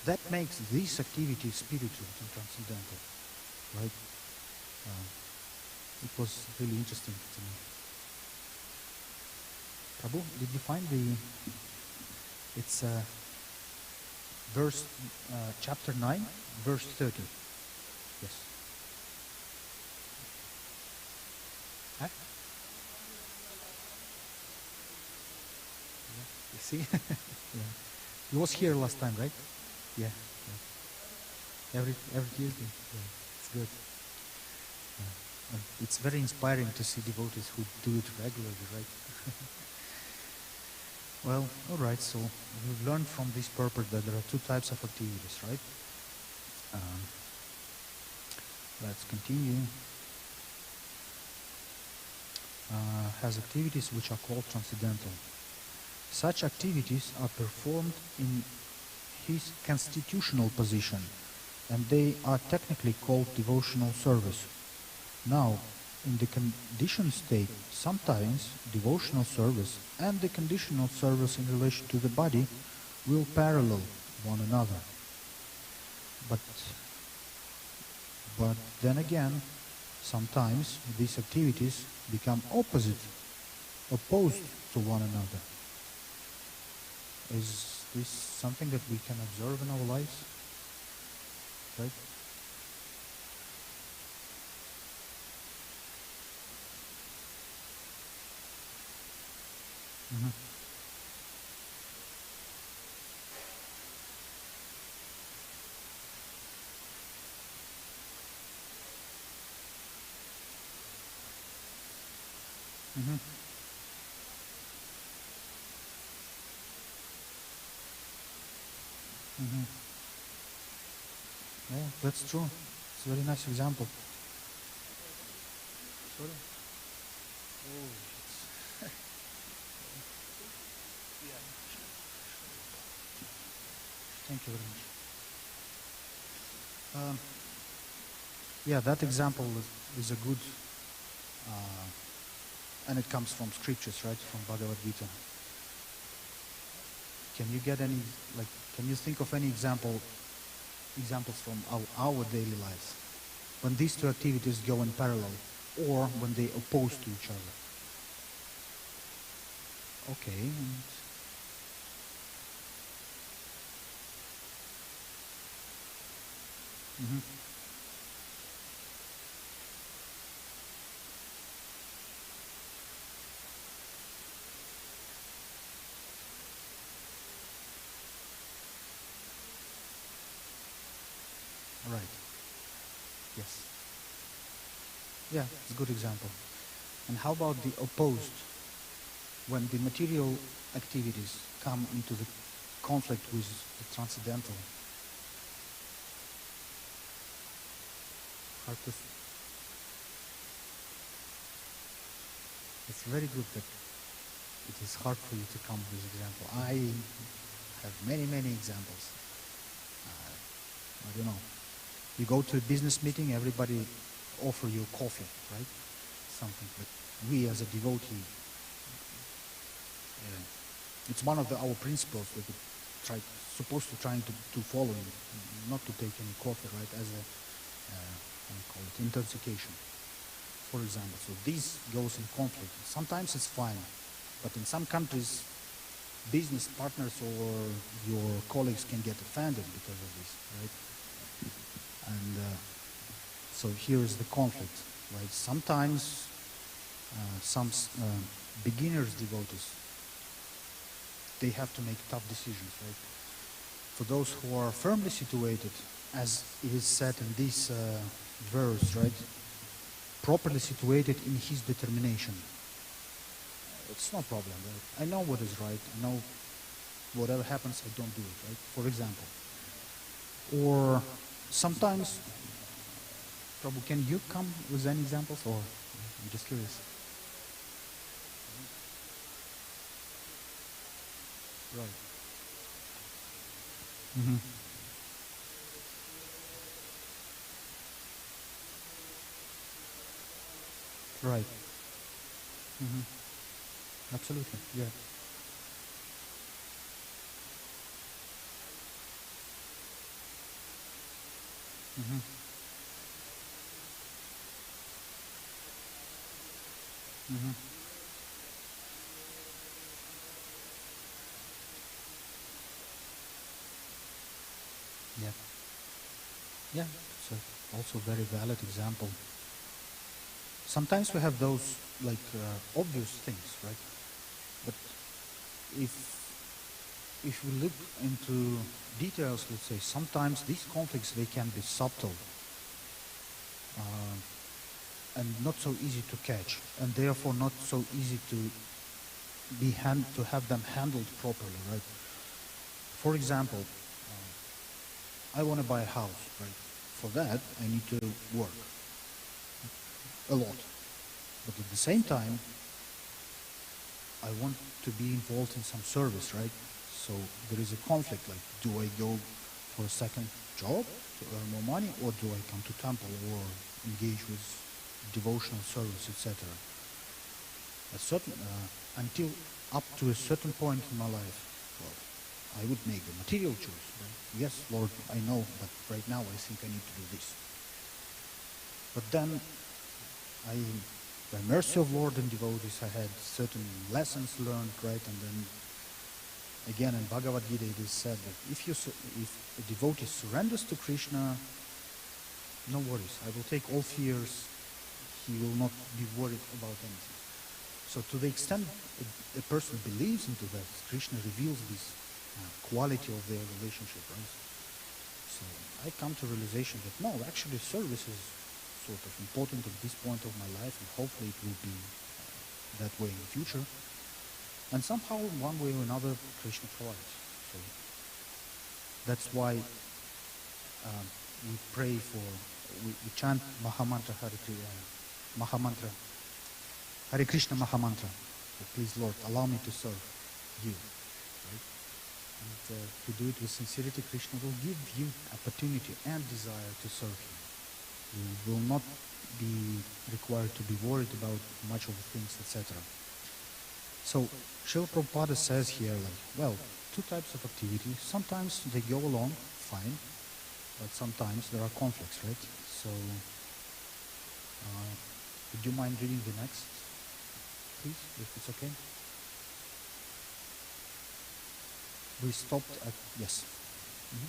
That makes this activity spiritual and transcendental. right? Um, it was really interesting to me. Prabhu, did you find the? It's verse chapter 9, verse 30. Yes. Huh? You see? Yeah. He was here last time, right? Yeah. Yeah. Every Tuesday. Yeah. It's good. Yeah. And it's very inspiring to see devotees who do it regularly, right? Well, all right. So we've learned from this purport that there are two types of activities, right? Um, let's continue. Has activities which are called transcendental. Such activities are performed in his constitutional position, and they are technically called devotional service. Now, in the conditioned state, sometimes devotional service and the conditional service in relation to the body will parallel one another. But then again, sometimes these activities become opposed to one another. Is this something that we can observe in our lives? Right? Mm-hmm. Mm-hmm. Mm-hmm. Yeah, that's true. It's a very nice example. Sorry? Oh, thank you very much. Yeah, that example is a good, and it comes from scriptures, right? From Bhagavad Gita. Can you get any, like, can you think of any examples from our daily lives when these two activities go in parallel or when they oppose to each other? Okay. Mm-hmm. Right. Yes. Yeah, it's a good example. And how about the opposed? When the material activities come into the conflict with the transcendental. Hard to it's very good that it is hard for you to come with example. I have many, many examples. I don't know. You go to a business meeting, everybody offer you coffee, right? Something. But we as a devotee, it's one of our principles that we supposed to trying to follow, not to take any coffee, right? As a how do you call it, intoxication, for example. So this goes in conflict. Sometimes it's fine, but in some countries, business partners or your colleagues can get offended because of this, right? And so here is the conflict, right? Sometimes some beginners devotees, they have to make tough decisions, right? For those who are firmly situated, as it is said in this verse, right? Properly situated in his determination. It's no problem, right? I know what is right. I know whatever happens, I don't do it, right? For example. Or sometimes, Prabhu, can you come with any examples? Or I'm just curious. Right. Mm-hmm. Right. Mm-hmm. Absolutely. Yeah. Mm-hmm. Hmm. Yeah. Yeah. It's also very valid example. Sometimes we have those like obvious things, right? But if we look into details, let's say sometimes these conflicts they can be subtle and not so easy to catch, and therefore not so easy to to have them handled properly, right? For example, I want to buy a house, right? For that, I need to work a lot, but at the same time, I want to be involved in some service, right? So there is a conflict. Like, do I go for a second job to earn more money, or do I come to temple or engage with devotional service, etc.? A certain until up to a certain point in my life, well, I would make the material choice. Right? Yes, Lord, I know, but right now I think I need to do this. But then I, by mercy of Lord and devotees, I had certain lessons learned, right? And then again in Bhagavad Gita it is said that if a devotee surrenders to Krishna, no worries. I will take all fears. He will not be worried about anything. So to the extent a person believes into that, Krishna reveals this quality of their relationship, right? So I come to realization that no, actually service is sort of important at this point of my life, and hopefully it will be that way in the future. And somehow, one way or another, Krishna provides. So that's why we pray for, we chant Mahamantra Mahamantra, Hare Krishna Mahamantra. So please, Lord, allow me to serve you. Right? And to do it with sincerity, Krishna will give you opportunity and desire to serve him. You will not be required to be worried about much of the things, etc. So Srila Prabhupada says here, like, well, two types of activity. Sometimes they go along fine, but sometimes there are conflicts, right? So would you mind reading the next, please, if it's okay? We stopped at, yes. Mm-hmm.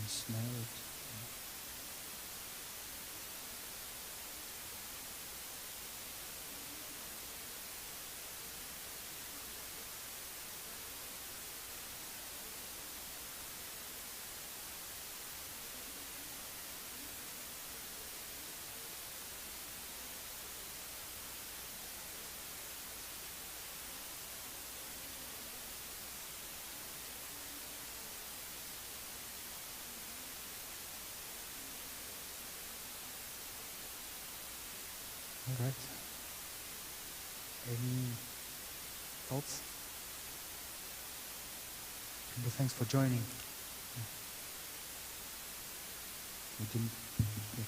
Ensnared. All right. Any thoughts? Well, thanks for joining. We didn't. Yeah.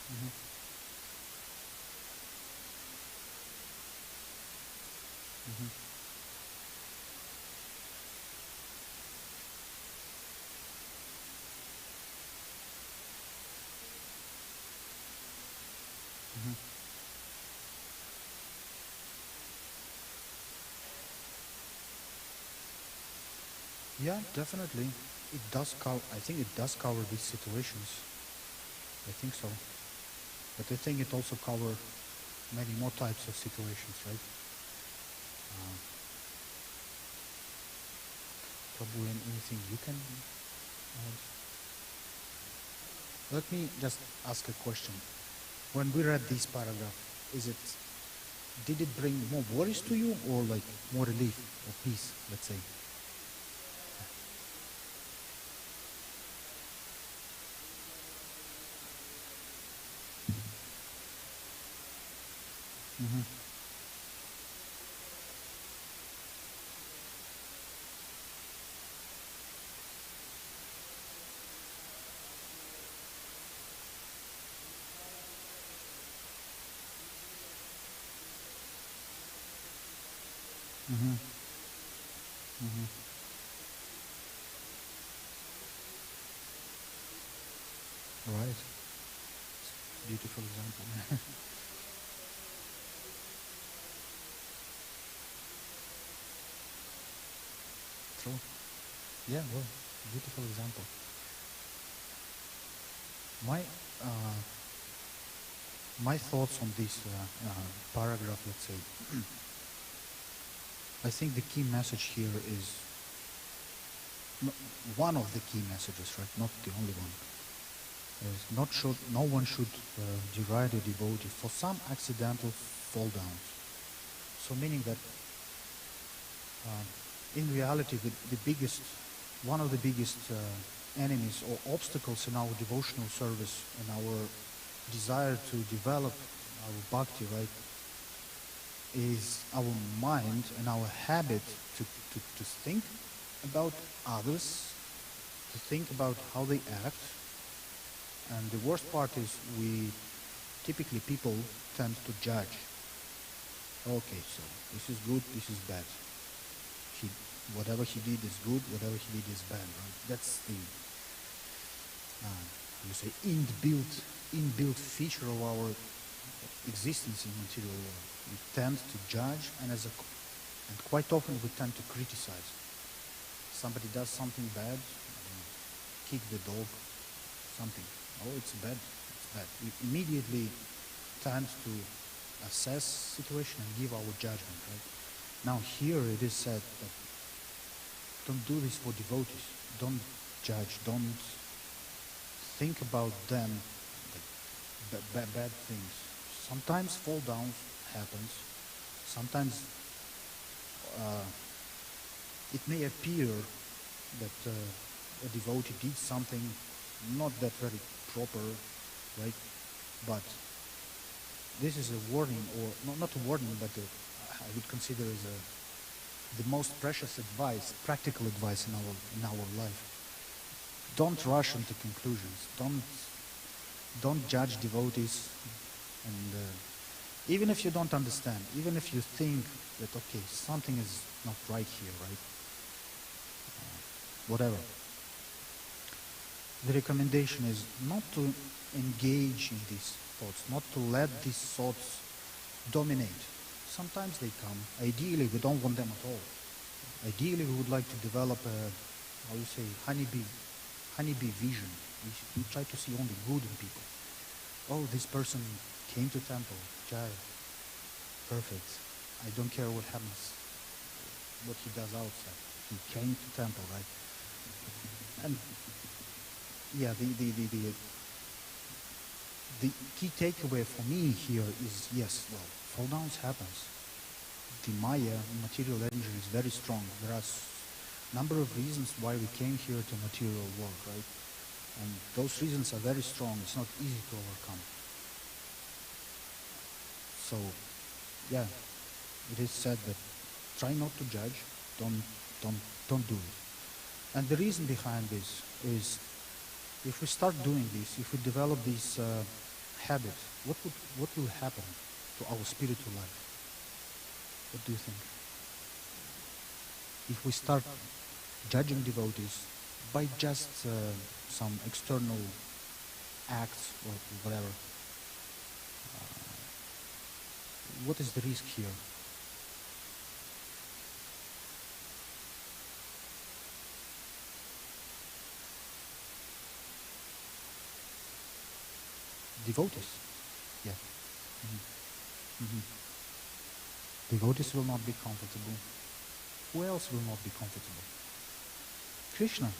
Mhm. Mhm. Mhm. Yeah, definitely. It does cover. I think it does cover these situations. I think so. But I think it also cover many more types of situations, right? Uh, Probably anything you can add. Let me just ask a question. When we read this paragraph, is it did it bring more worries to you or like more relief or peace, let's say? Mm-hmm. Mm-hmm. Mm-hmm. Right. Beautiful example. True. Yeah, well, beautiful example. My uh, my thoughts on this paragraph, let's say, I think the key message here is one of the key messages, right? Not the only one. Is not should no one should deride a devotee for some accidental fall downs. So meaning that in reality, the biggest, one of the biggest enemies or obstacles in our devotional service and our desire to develop our bhakti, right, is our mind and our habit to think about others, to think about how they act. And the worst part is we, typically people tend to judge. Okay, so this is good, this is bad. He, whatever he did is good, whatever he did is bad, right? That's the, you say, inbuilt feature of our existence in material world. We tend to judge, and and quite often we tend to criticize. Somebody does something bad, I don't know, kick the dog, something. Oh, it's bad. It's bad. We immediately tend to assess situation and give our judgment, right? Now here it is said that don't do this for devotees. Don't judge. Don't think about them, like bad things. Sometimes fall downs happens. Sometimes uh, it may appear that a devotee did something not that very proper, right? But this is a warning, or not a warning, but I would consider as the most precious advice, practical advice in our life. Don't rush into conclusions. Don't judge devotees, and even if you don't understand, even if you think that okay, something is not right here, right? Whatever. The recommendation is not to engage in these thoughts, not to let these thoughts dominate. Sometimes they come. Ideally, we don't want them at all. Ideally, we would like to develop a, how you say, honeybee vision. We try to see only good in people. Oh, this person came to temple. Jai. Perfect. I don't care what happens, what he does outside. He came to temple, right? And yeah, the key takeaway for me here is yes, well, fall downs happens. The Maya material energy is very strong. There are number of reasons why we came here to material world, right? And those reasons are very strong. It's not easy to overcome. So, yeah, it is said that try not to judge. Don't, don't, don't do it. And the reason behind this is if we start doing this, if we develop this habit, what will happen to our spiritual life? What do you think? If we start judging devotees by just some external acts or whatever, what is the risk here? Devotees. Yeah. Mhm. Devotees will not be comfortable. Who else will not be comfortable? Krishna.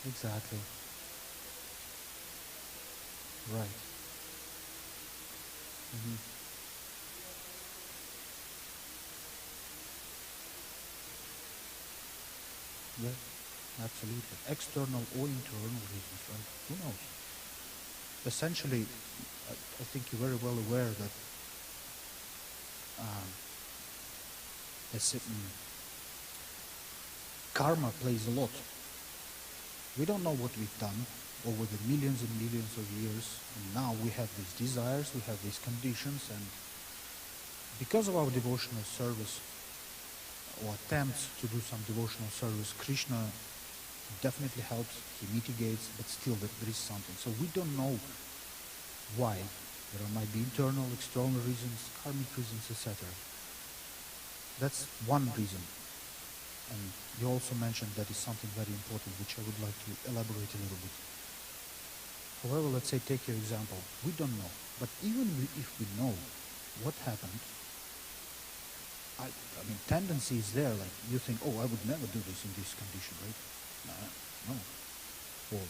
Exactly. Right. Mhm. Yeah, absolutely. External or internal reasons, right? Who knows? Essentially, I think you're very well aware that um, karma plays a lot. We don't know what we've done over the millions and millions of years, and now we have these desires, we have these conditions, and because of our devotional service or attempts to do some devotional service, Krishna definitely helps, he mitigates, but still there is something. So we don't know why. There might be internal, external reasons, karmic reasons, etc. That's one reason. And you also mentioned that is something very important, which I would like to elaborate a little bit. However, let's say take your example. We don't know. But even if we know what happened, I mean, tendency is there. Like you think, oh, I would never do this in this condition, right? No. Or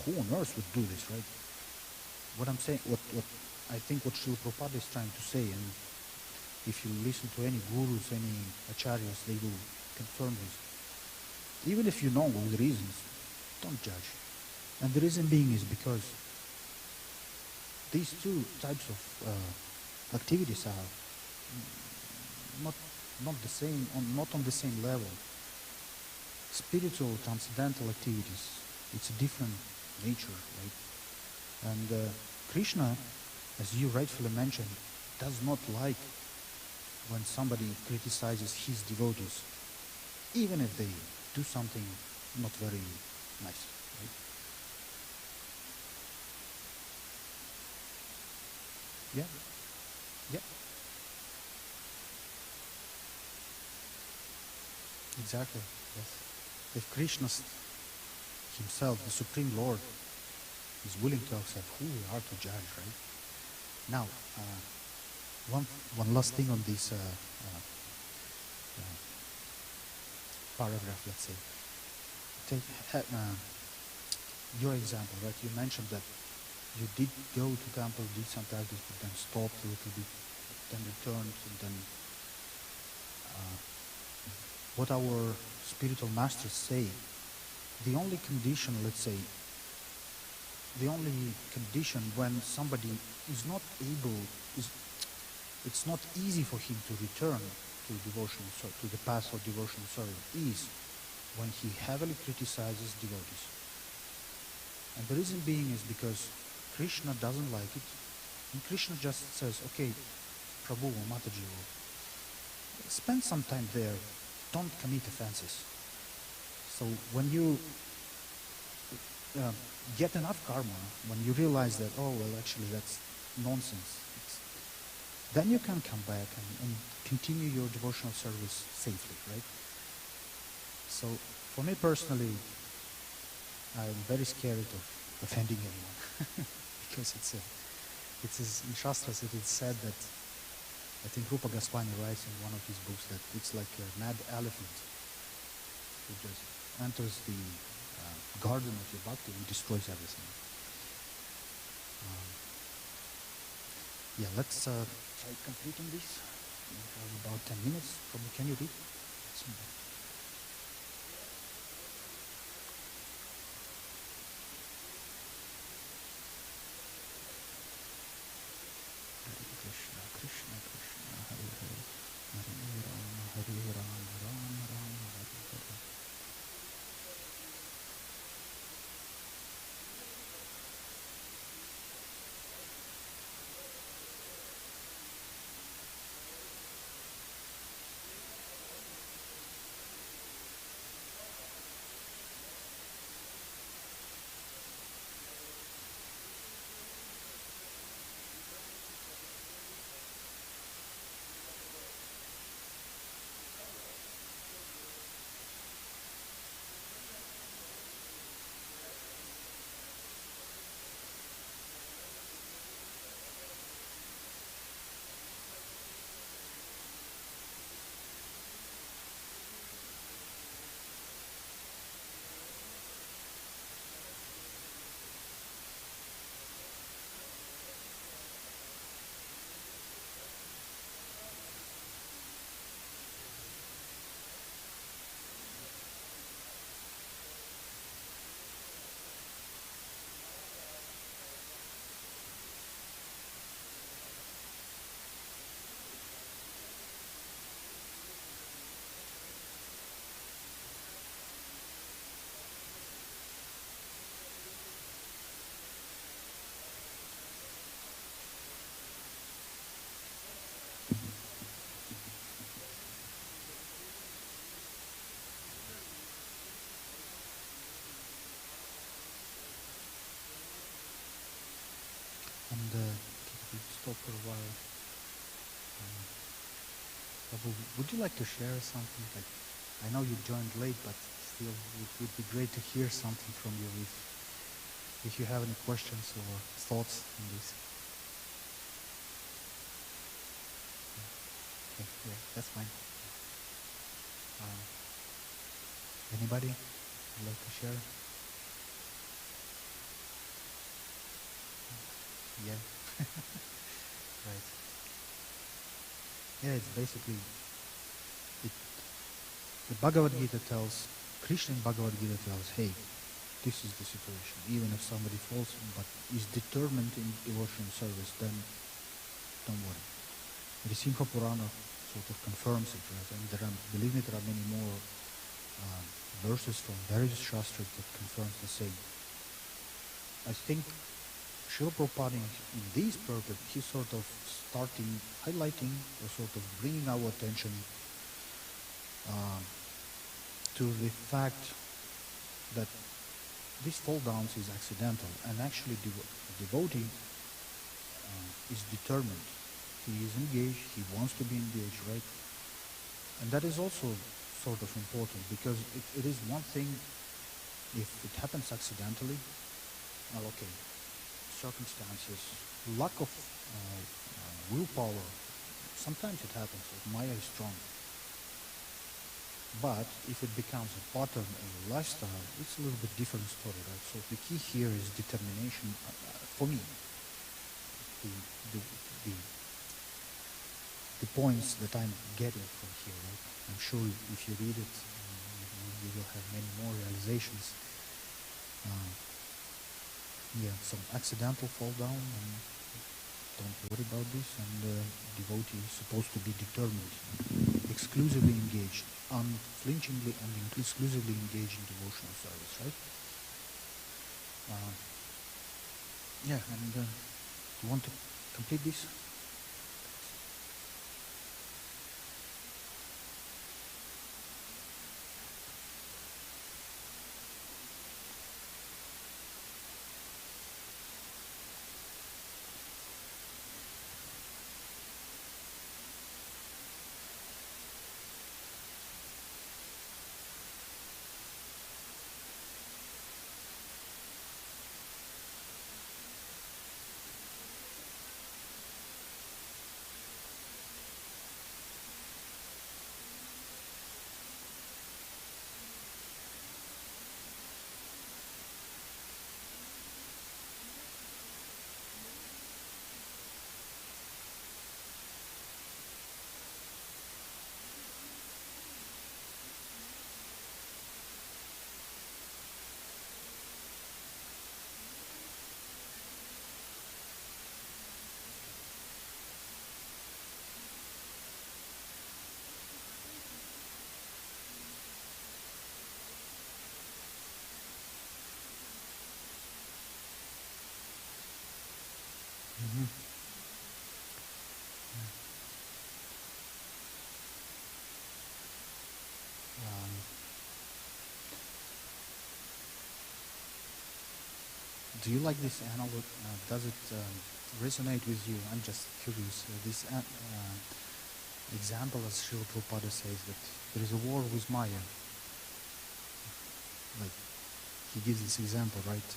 who on earth would do this, right? What I'm saying, what I think what Srila Prabhupada is trying to say, and if you listen to any gurus, any acharyas, they will confirm this. Even if you know the reasons, don't judge. And the reason being is because these two types of activities are not the same, not on the same level. Spiritual, transcendental activities, it's a different nature, right? And Krishna, as you rightfully mentioned, does not like when somebody criticizes his devotees, even if they do something not very nice, right? Yeah, yeah, exactly, yes. If Krishna himself, the Supreme Lord, is willing to accept, who we are to judge, right? Now, one last thing on this paragraph, let's say. Take your example, right? You mentioned that you did go to temple, did some practice, but then stopped a little bit, then returned, and then what our spiritual masters say, the only condition, let's say, the only condition when somebody is not able, it's not easy for him to return to devotional, to the path of devotional service, is when he heavily criticizes devotees. And the reason being is because Krishna doesn't like it, and Krishna just says, okay, Prabhu or Mataji, spend some time there, don't commit offenses. So when you get enough karma, when you realize that, oh, well, actually that's nonsense, then you can come back and continue your devotional service safely, right? So for me personally, I'm very scared of offending anyone because it's in Shastras it is said that, I think Rupa Goswami writes in one of his books that it's like a mad elephant who just enters the garden of your bhakti and destroys everything. Yeah, let's try completing this. We have about 10 minutes. Probably, can you read? Hare Krishna, Krishna Krishna, Hare Hare, Hare Rama, Hare Rama, Rama Rama, Hare Hare. Prabhu, would you like to share something? Like, I know you joined late, but still, it would be great to hear something from you if you have any questions or thoughts on this. Okay, yeah, that's fine. Uh, Anybody would like to share? Yeah. Right. Yeah, it's basically it. The Bhagavad Gita tells, Krishna in Bhagavad Gita tells, hey, this is the situation. Even if somebody falls but is determined in devotion and service, then don't worry. The Simha Purana sort of confirms it, right? And believe me, there are many more verses from various shastras that confirms the same. I think Srila Prabhupada in this purport, he's sort of highlighting or sort of bringing our attention to the fact that this fall downs is accidental, and actually devotee is determined. He is engaged, he wants to be engaged, right? And that is also sort of important, because it is one thing if it happens accidentally, well, okay, circumstances, lack of willpower, sometimes it happens, like Maya is strong. But if it becomes a pattern or a lifestyle, it's a little bit different story, right? So the key here is determination. For me, the, the, the, the points that I'm getting from here, right? I'm sure if you read it, you will have many more realizations. Yeah, some accidental fall down, and don't worry about this, and devotee is supposed to be determined, exclusively engaged, unflinchingly and exclusively engaged in devotional service, right? Yeah, and you want to complete this? Mm-hmm. Um, do you like this analog? Does it resonate with you? I'm just curious. This example, as Srila Prabhupada says, that there is a war with Maya. Like, he gives this example, right?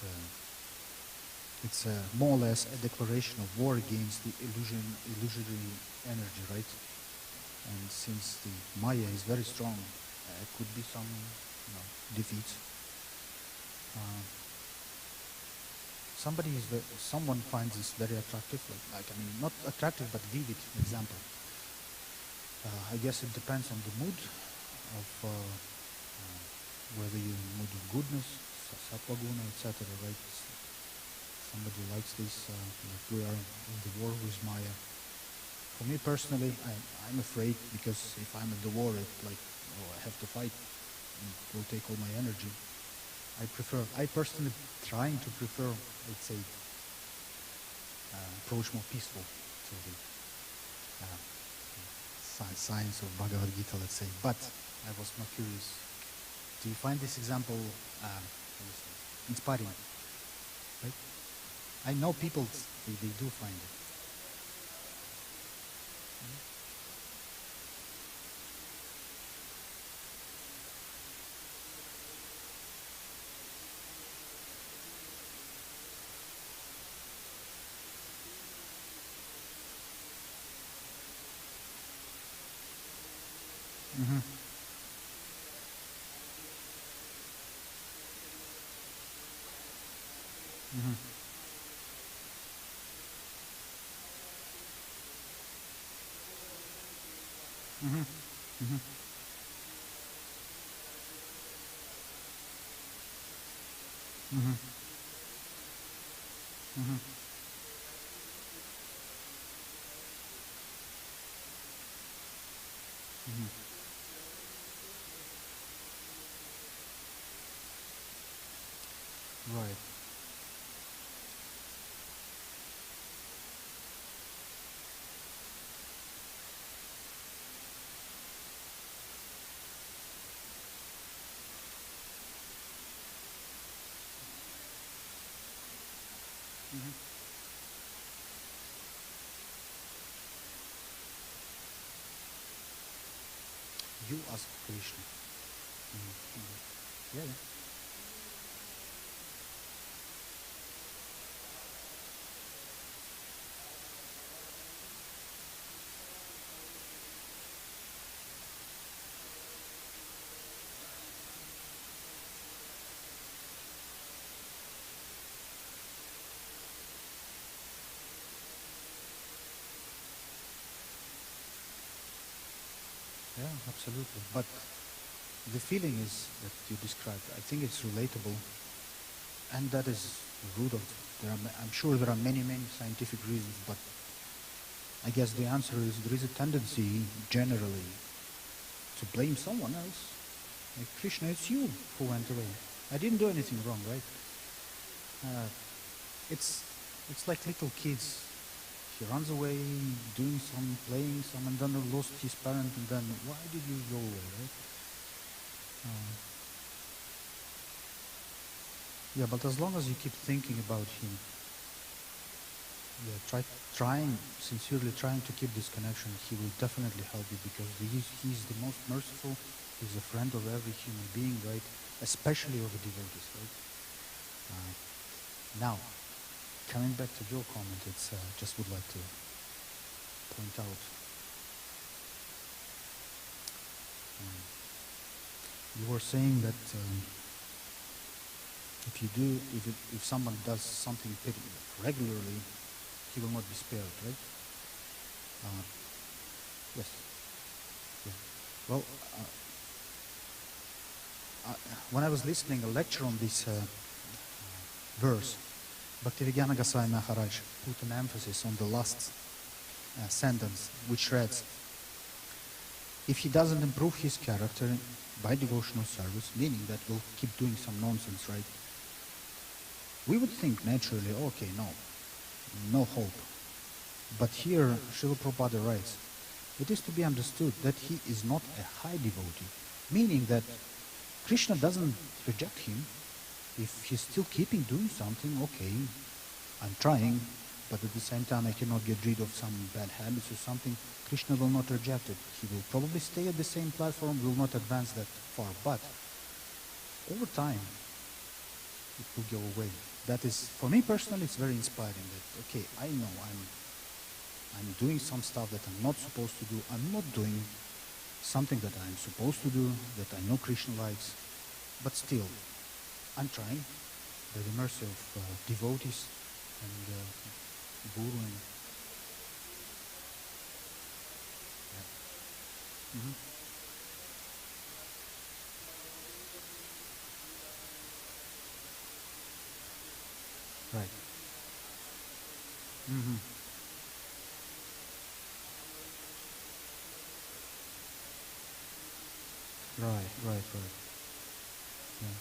It's more or less a declaration of war against the illusory energy, right? And since the Maya is very strong, it could be some, defeats. Someone finds this very attractive, not attractive, but vivid example. I guess it depends on the mood of whether you're in the mood of goodness, sattva guna, etc., right? Somebody likes this, like we are in the war with Maya. For me personally, I'm afraid, because if I'm in the war, I have to fight, it will take all my energy. I personally trying to prefer, let's say, approach more peaceful to the science of Bhagavad Gita, let's say. But I was more curious. Do you find this example inspiring? Right? I know people, they do find it. Mm-hmm. Mm-hmm. Mm-hmm. Mm-hmm. Mm-hmm. Mm-hmm. Mm-hmm. Right. Mm-hmm. You ask Krishna. Mm-hmm. Mm-hmm. Yeah, yeah. Yeah, absolutely. But the feeling is that you described, I think it's relatable, and that is the root of it. I'm sure there are many, many scientific reasons, but I guess the answer is there is a tendency generally to blame someone else. Like, Krishna, it's you who went away. I didn't do anything wrong, right? Uh, it's it's like little kids. He runs away, doing some, playing some, and then lost his parent, and then why did you go away, right? Uh, yeah, but as long as you keep thinking about him, yeah, trying sincerely trying to keep this connection, he will definitely help you because he's the most merciful. He's a friend of every human being, right? Especially of the devotees, right? Uh, now, coming back to your comment, it's just would like to point out. Um, you were saying that if you do, if someone does something regularly, he will not be spared, right? Uh, yes. Yeah. Well, when I was listening a lecture on this verse, Bhaktivedanta Goswami Maharaj put an emphasis on the last sentence, which reads, if he doesn't improve his character by devotional service, meaning that we'll keep doing some nonsense, right? We would think naturally, okay, no hope. But here, Srila Prabhupada writes, it is to be understood that he is not a high devotee, meaning that Krishna doesn't reject him. If he's still keeping doing something, okay, I'm trying, but at the same time I cannot get rid of some bad habits or something, Krishna will not reject it. He will probably stay at the same platform, will not advance that far. But over time, it will go away. That is, for me personally, it's very inspiring that, okay, I know I'm doing some stuff that I'm not supposed to do. I'm not doing something that I'm supposed to do, that I know Krishna likes, but still, I'm trying by the mercy of devotees and Guru and yeah. Hmm. Right. Hmm. Right. Yeah.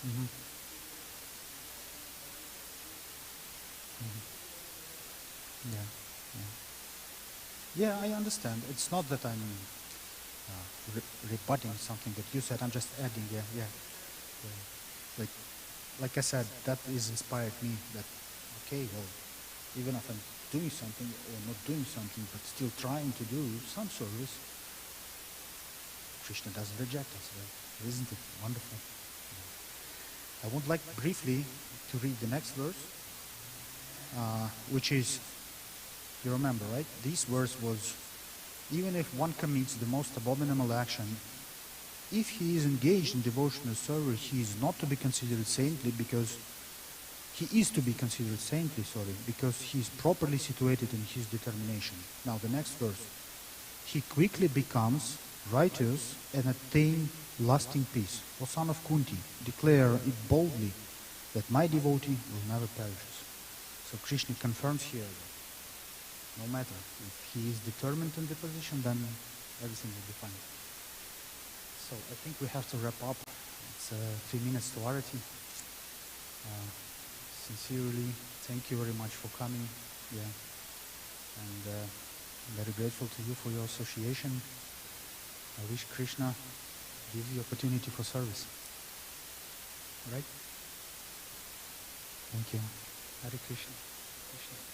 Hmm. Hmm. Yeah. Yeah. Yeah, I understand. It's not that I'm rebutting something that you said. I'm just adding. Yeah, yeah. Yeah. Like, like I said, that is inspired me. That okay, well, even if I'm doing something or not doing something, but still trying to do some service, Krishna doesn't reject us, right? Isn't it wonderful? I would like briefly to read the next verse, which is, you remember, right? This verse was even if one commits the most abominable action, if he is engaged in devotional service, he is not to be considered saintly because he is to be considered saintly, because he is properly situated in his determination. Now the next verse. He quickly becomes righteous and attain lasting peace. O son of Kunti, declare it boldly that my devotee will never perish. So Krishna confirms here that no matter if he is determined in the position, then everything will be fine. So I think we have to wrap up. It's 3 minutes to Arati. Sincerely, thank you very much for coming. Yeah, and I'm very grateful to you for your association. I wish Krishna gives you opportunity for service. All right? Thank you. Hare Krishna. Krishna.